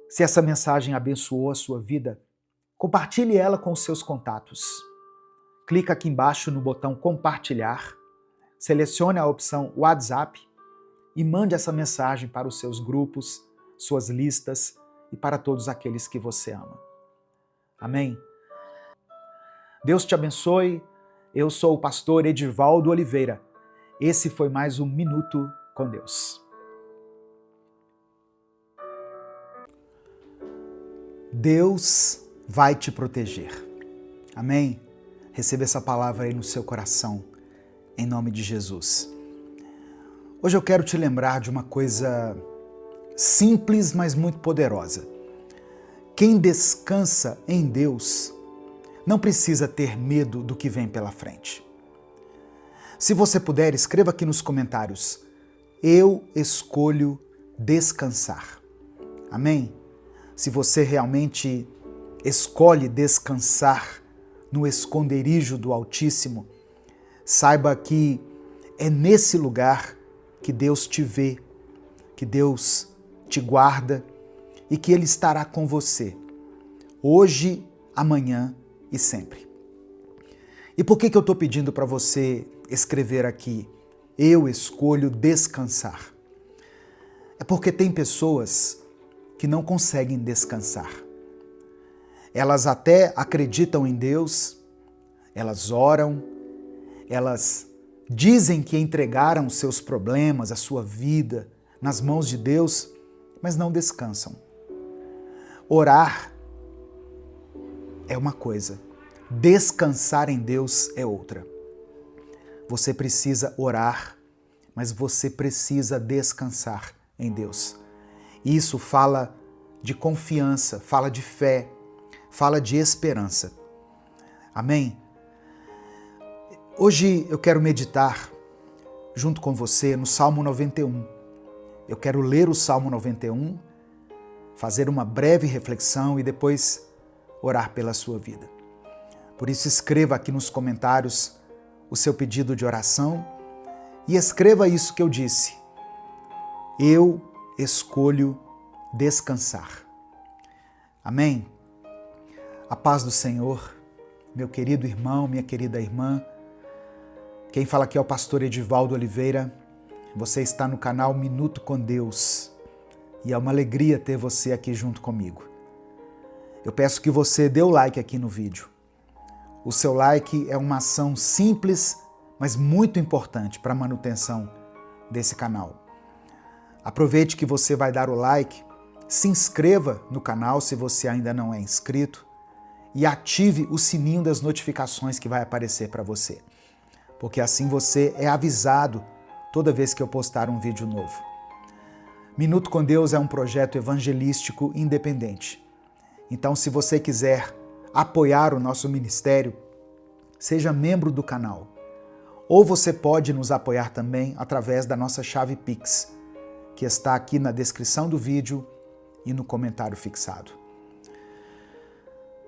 Se essa mensagem abençoou a sua vida, compartilhe ela com os seus contatos. Clica aqui embaixo no botão compartilhar, selecione a opção WhatsApp e mande essa mensagem para os seus grupos, suas listas e para todos aqueles que você ama. Amém? Deus te abençoe. Eu sou o pastor Edivaldo Oliveira. Esse foi mais um Minuto com Deus. Deus vai te proteger. Amém? Receba essa palavra aí no seu coração, em nome de Jesus. Hoje eu quero te lembrar de uma coisa simples, mas muito poderosa. Quem descansa em Deus não precisa ter medo do que vem pela frente. Se você puder, escreva aqui nos comentários: eu escolho descansar. Amém? Se você realmente escolhe descansar no esconderijo do Altíssimo, saiba que é nesse lugar que Deus te vê, que Deus te guarda e que Ele estará com você, hoje, amanhã e sempre. E por que eu estou pedindo para você escrever aqui, eu escolho descansar? É porque tem pessoas que não conseguem descansar. Elas até acreditam em Deus, elas oram, elas dizem que entregaram seus problemas, a sua vida nas mãos de Deus, mas não descansam. Orar é uma coisa, descansar em Deus é outra. Você precisa orar, mas você precisa descansar em Deus. Isso fala de confiança, fala de fé, fala de esperança. Amém? Hoje eu quero meditar junto com você no Salmo 91. Eu quero ler o Salmo 91, fazer uma breve reflexão e depois orar pela sua vida. Por isso escreva aqui nos comentários o seu pedido de oração e escreva isso que eu disse. Eu escolho descansar. Amém? A paz do Senhor, meu querido irmão, minha querida irmã. Quem fala aqui é o pastor Edivaldo Oliveira. Você está no canal Minuto com Deus e é uma alegria ter você aqui junto comigo. Eu peço que você dê o like aqui no vídeo. O seu like é uma ação simples, mas muito importante para a manutenção desse canal. Aproveite que você vai dar o like, se inscreva no canal se você ainda não é inscrito e ative o sininho das notificações que vai aparecer para você, porque assim você é avisado toda vez que eu postar um vídeo novo. Minuto com Deus é um projeto evangelístico independente. Então, se você quiser apoiar o nosso ministério, seja membro do canal. Ou você pode nos apoiar também através da nossa chave Pix, que está aqui na descrição do vídeo e no comentário fixado.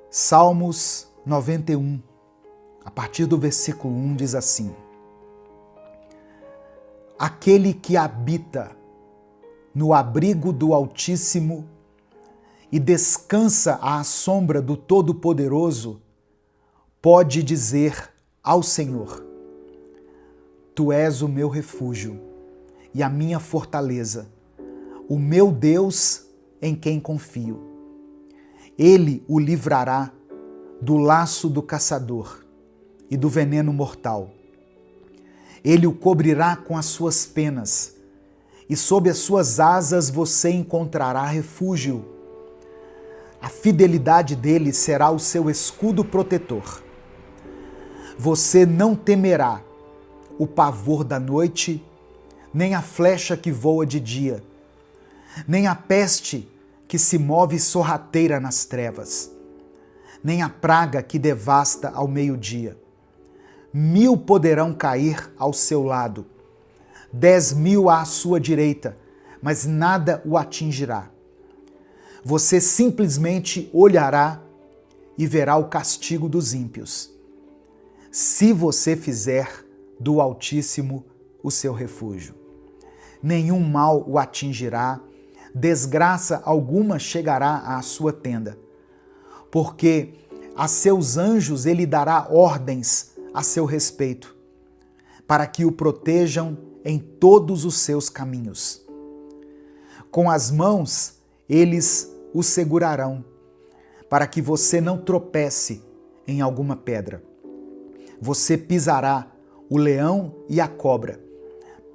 Salmos 91, a partir do versículo 1, diz assim: Aquele que habita no abrigo do Altíssimo e descansa à sombra do Todo-Poderoso, pode dizer ao Senhor: Tu és o meu refúgio e a minha fortaleza, o meu Deus em quem confio. Ele o livrará do laço do caçador e do veneno mortal. Ele o cobrirá com as suas penas, e sob as suas asas você encontrará refúgio. A fidelidade dele será o seu escudo protetor. Você não temerá o pavor da noite, nem a flecha que voa de dia, nem a peste que se move sorrateira nas trevas, nem a praga que devasta ao meio-dia. 1000 poderão cair ao seu lado, 10.000 à sua direita, mas nada o atingirá. Você simplesmente olhará e verá o castigo dos ímpios, se você fizer do Altíssimo o seu refúgio. Nenhum mal o atingirá, desgraça alguma chegará à sua tenda, porque a seus anjos ele dará ordens a seu respeito, para que o protejam em todos os seus caminhos. Com as mãos eles o segurarão, para que você não tropece em alguma pedra. Você pisará o leão e a cobra,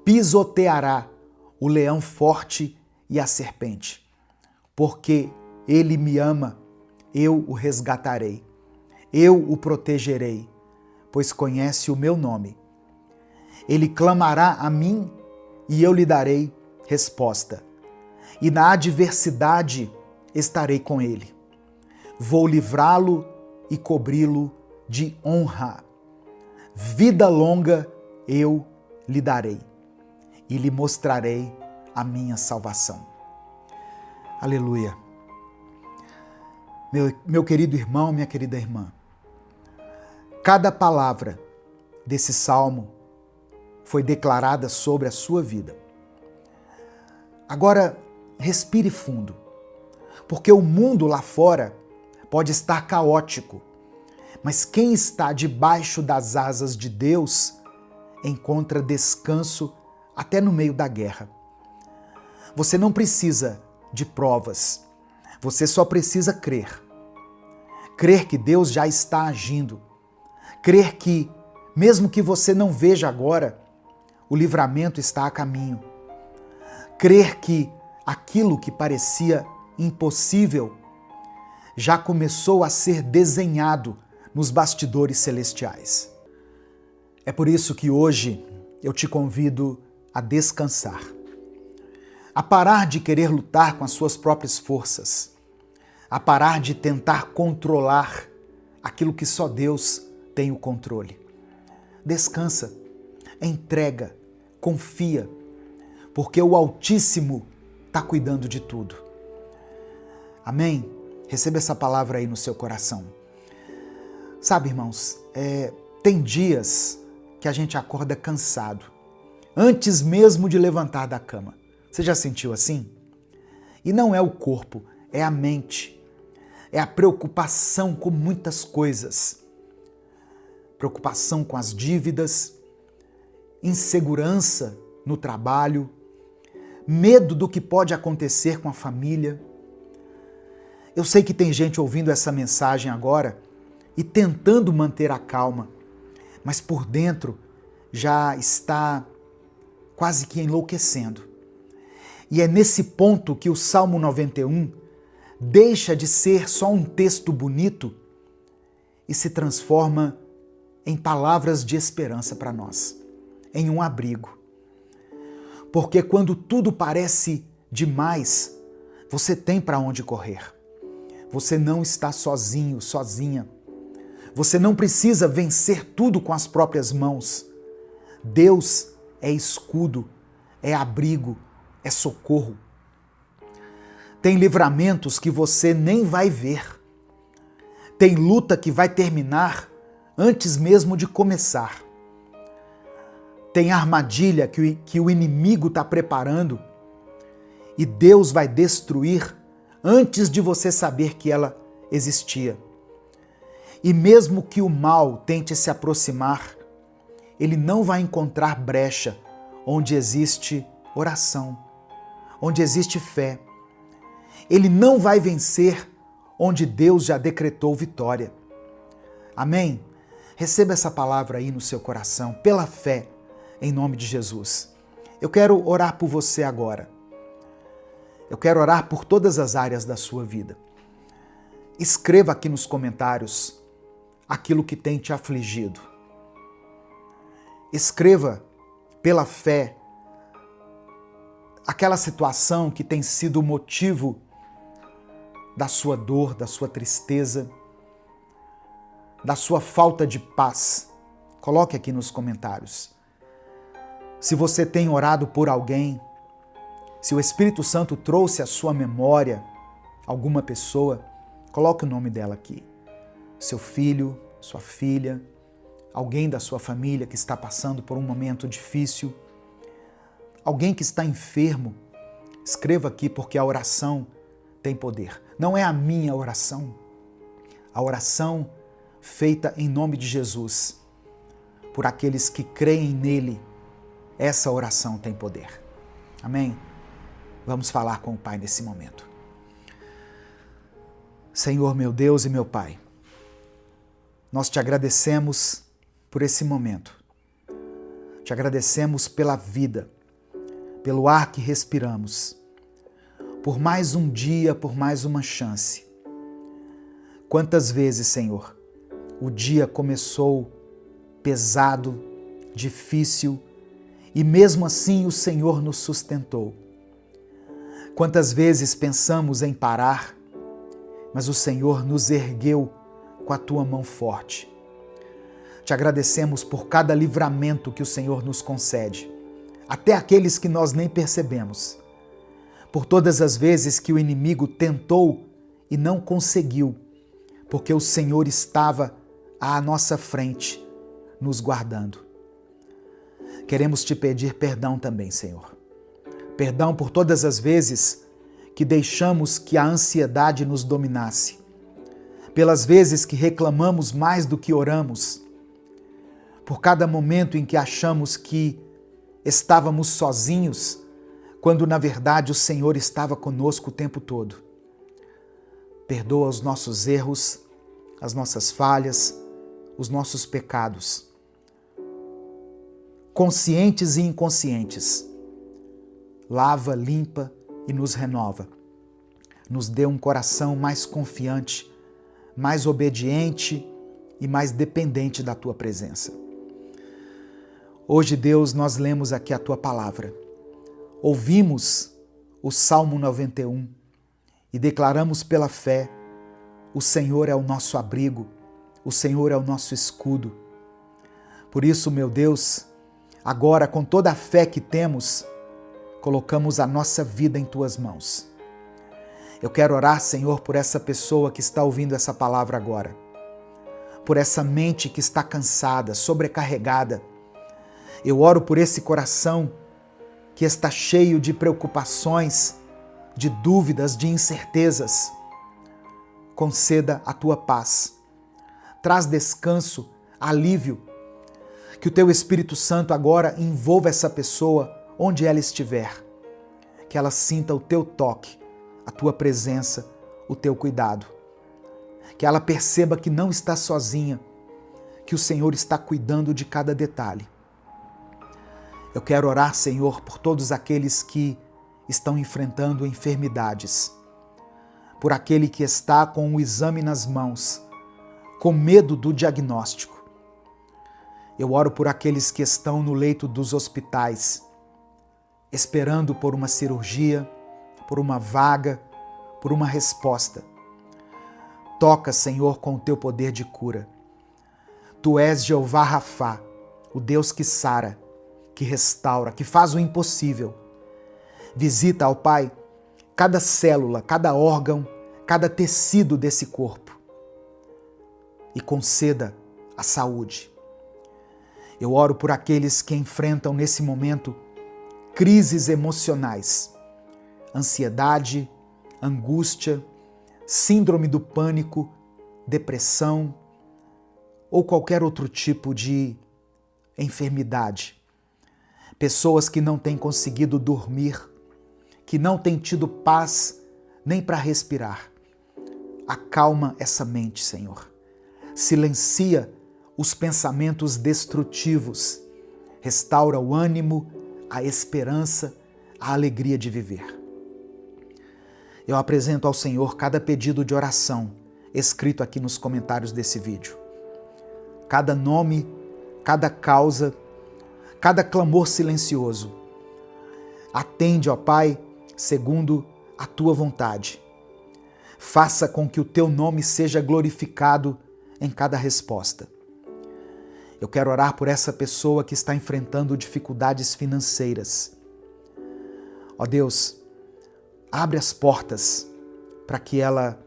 pisoteará o leão forte e a serpente. Porque ele me ama, eu o resgatarei, eu o protegerei, pois conhece o meu nome. Ele clamará a mim e eu lhe darei resposta. E na adversidade estarei com ele. Vou livrá-lo e cobri-lo de honra. Vida longa eu lhe darei e lhe mostrarei a minha salvação. Aleluia. Meu querido irmão, minha querida irmã, cada palavra desse salmo foi declarada sobre a sua vida. Agora, respire fundo, porque o mundo lá fora pode estar caótico, mas quem está debaixo das asas de Deus encontra descanso até no meio da guerra. Você não precisa de provas, você só precisa crer. Crer que Deus já está agindo, crer que, mesmo que você não veja agora, o livramento está a caminho. Crer que aquilo que parecia impossível já começou a ser desenhado nos bastidores celestiais. É por isso que hoje eu te convido a descansar, a parar de querer lutar com as suas próprias forças, a parar de tentar controlar aquilo que só Deus tem o controle. Descansa, entrega, confia, porque o Altíssimo está cuidando de tudo. Amém? Receba essa palavra aí no seu coração. Sabe, irmãos, tem dias que a gente acorda cansado, antes mesmo de levantar da cama. Você já sentiu assim? E não é o corpo, é a mente. É a preocupação com muitas coisas. Preocupação com as dívidas, insegurança no trabalho, medo do que pode acontecer com a família. Eu sei que tem gente ouvindo essa mensagem agora e tentando manter a calma, mas por dentro já está quase que enlouquecendo. E é nesse ponto que o Salmo 91 deixa de ser só um texto bonito e se transforma em palavras de esperança para nós, em um abrigo. Porque quando tudo parece demais, você tem para onde correr. Você não está sozinho, sozinha. Você não precisa vencer tudo com as próprias mãos. Deus é escudo, é abrigo, é socorro. Tem livramentos que você nem vai ver. Tem luta que vai terminar antes mesmo de começar. Tem armadilha que o inimigo está preparando e Deus vai destruir antes de você saber que ela existia. E mesmo que o mal tente se aproximar, ele não vai encontrar brecha onde existe oração, onde existe fé. Ele não vai vencer onde Deus já decretou vitória. Amém? Receba essa palavra aí no seu coração, pela fé, em nome de Jesus. Eu quero orar por você agora. Eu quero orar por todas as áreas da sua vida. Escreva aqui nos comentários aquilo que tem te afligido. Escreva pela fé aquela situação que tem sido o motivo da sua dor, da sua tristeza, da sua falta de paz. Coloque aqui nos comentários. Se você tem orado por alguém, se o Espírito Santo trouxe à sua memória alguma pessoa, coloque o nome dela aqui. Seu filho, sua filha, alguém da sua família que está passando por um momento difícil, alguém que está enfermo, escreva aqui porque a oração tem poder. Não é a minha oração, a oração feita em nome de Jesus, por aqueles que creem nele, essa oração tem poder. Amém? Vamos falar com o Pai nesse momento. Senhor, meu Deus e meu Pai, nós te agradecemos por esse momento. Te agradecemos pela vida, pelo ar que respiramos, por mais um dia, por mais uma chance. Quantas vezes, Senhor, o dia começou pesado, difícil, e mesmo assim o Senhor nos sustentou. Quantas vezes pensamos em parar, mas o Senhor nos ergueu com a tua mão forte. Te agradecemos por cada livramento que o Senhor nos concede, até aqueles que nós nem percebemos. Por todas as vezes que o inimigo tentou e não conseguiu, porque o Senhor estava à nossa frente, nos guardando. Queremos te pedir perdão também, Senhor. Perdão por todas as vezes que deixamos que a ansiedade nos dominasse, pelas vezes que reclamamos mais do que oramos, por cada momento em que achamos que estávamos sozinhos, quando na verdade o Senhor estava conosco o tempo todo. Perdoa os nossos erros, as nossas falhas, os nossos pecados, conscientes e inconscientes. Lava, limpa e nos renova. Nos dê um coração mais confiante, mais obediente e mais dependente da tua presença. Hoje, Deus, nós lemos aqui a tua palavra. Ouvimos o Salmo 91 e declaramos pela fé: o Senhor é o nosso abrigo, o Senhor é o nosso escudo. Por isso, meu Deus, agora com toda a fé que temos, colocamos a nossa vida em tuas mãos. Eu quero orar, Senhor, por essa pessoa que está ouvindo essa palavra agora, por essa mente que está cansada, sobrecarregada. Eu oro por esse coração que está cheio de preocupações, de dúvidas, de incertezas. Conceda a tua paz. Traz descanso, alívio. Que o teu Espírito Santo agora envolva essa pessoa onde ela estiver. Que ela sinta o teu toque, a tua presença, o teu cuidado. Que ela perceba que não está sozinha, que o Senhor está cuidando de cada detalhe. Eu quero orar, Senhor, por todos aqueles que estão enfrentando enfermidades, por aquele que está com o exame nas mãos, com medo do diagnóstico. Eu oro por aqueles que estão no leito dos hospitais, esperando por uma cirurgia, por uma vaga, por uma resposta. Toca, Senhor, com o teu poder de cura. Tu és Jeová Rafá, o Deus que sara, que restaura, que faz o impossível. Visita, ó Pai, cada célula, cada órgão, cada tecido desse corpo e conceda a saúde. Eu oro por aqueles que enfrentam nesse momento crises emocionais, ansiedade, angústia, síndrome do pânico, depressão ou qualquer outro tipo de enfermidade. Pessoas que não têm conseguido dormir, que não têm tido paz nem para respirar. Acalma essa mente, Senhor. Silencia os pensamentos destrutivos. Restaura o ânimo, a esperança, a alegria de viver. Eu apresento ao Senhor cada pedido de oração escrito aqui nos comentários desse vídeo. Cada nome, cada causa, cada clamor silencioso. Atende, ó Pai, segundo a tua vontade. Faça com que o teu nome seja glorificado em cada resposta. Eu quero orar por essa pessoa que está enfrentando dificuldades financeiras. Ó Deus, abre as portas para que ela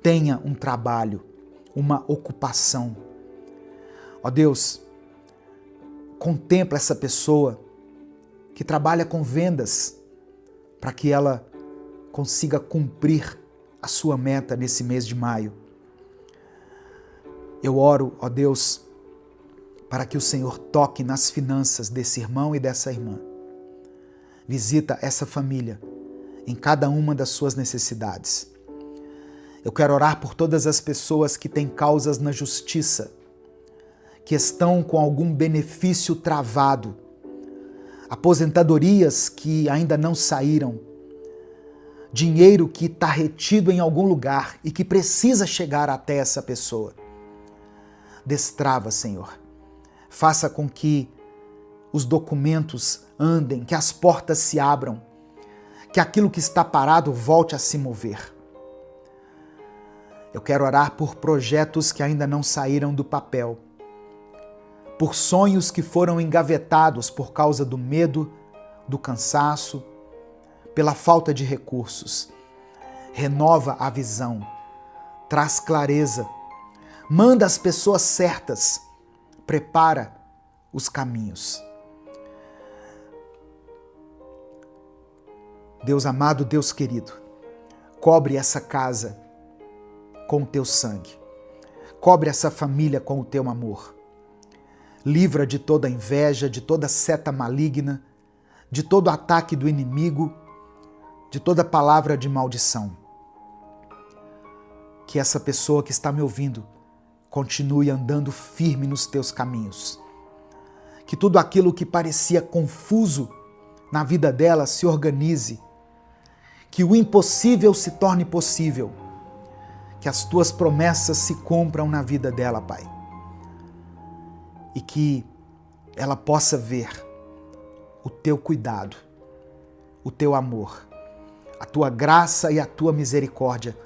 tenha um trabalho, uma ocupação. Ó Deus, contempla essa pessoa que trabalha com vendas para que ela consiga cumprir a sua meta nesse mês de maio. Eu oro, ó Deus, para que o Senhor toque nas finanças desse irmão e dessa irmã. Visita essa família em cada uma das suas necessidades. Eu quero orar por todas as pessoas que têm causas na justiça, que estão com algum benefício travado, aposentadorias que ainda não saíram, dinheiro que está retido em algum lugar e que precisa chegar até essa pessoa. Destrava, Senhor. Faça com que os documentos andem, que as portas se abram, que aquilo que está parado volte a se mover. Eu quero orar por projetos que ainda não saíram do papel, por sonhos que foram engavetados por causa do medo, do cansaço, pela falta de recursos. Renova a visão, traz clareza, manda as pessoas certas, prepara os caminhos. Deus amado, Deus querido, cobre essa casa com o teu sangue. Cobre essa família com o teu amor. Livra de toda inveja, de toda seta maligna, de todo ataque do inimigo, de toda palavra de maldição. Que essa pessoa que está me ouvindo continue andando firme nos teus caminhos. Que tudo aquilo que parecia confuso na vida dela se organize. Que o impossível se torne possível. Que as tuas promessas se cumpram na vida dela, Pai. E que ela possa ver o teu cuidado, o teu amor, a tua graça e a tua misericórdia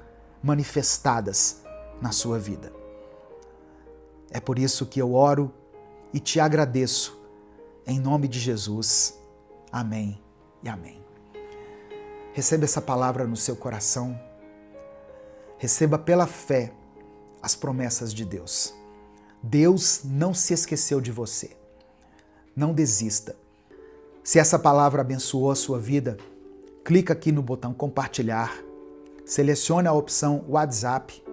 manifestadas na sua vida. É por isso que eu oro e te agradeço, em nome de Jesus. Amém e amém. Receba essa palavra no seu coração. Receba pela fé as promessas de Deus. Deus não se esqueceu de você. Não desista. Se essa palavra abençoou a sua vida, clica aqui no botão compartilhar, selecione a opção WhatsApp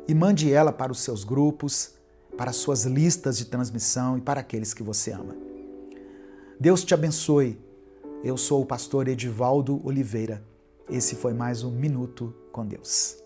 e mande ela para os seus grupos, para as suas listas de transmissão e para aqueles que você ama. Deus te abençoe. Eu sou o pastor Edivaldo Oliveira. Esse foi mais um Minuto com Deus.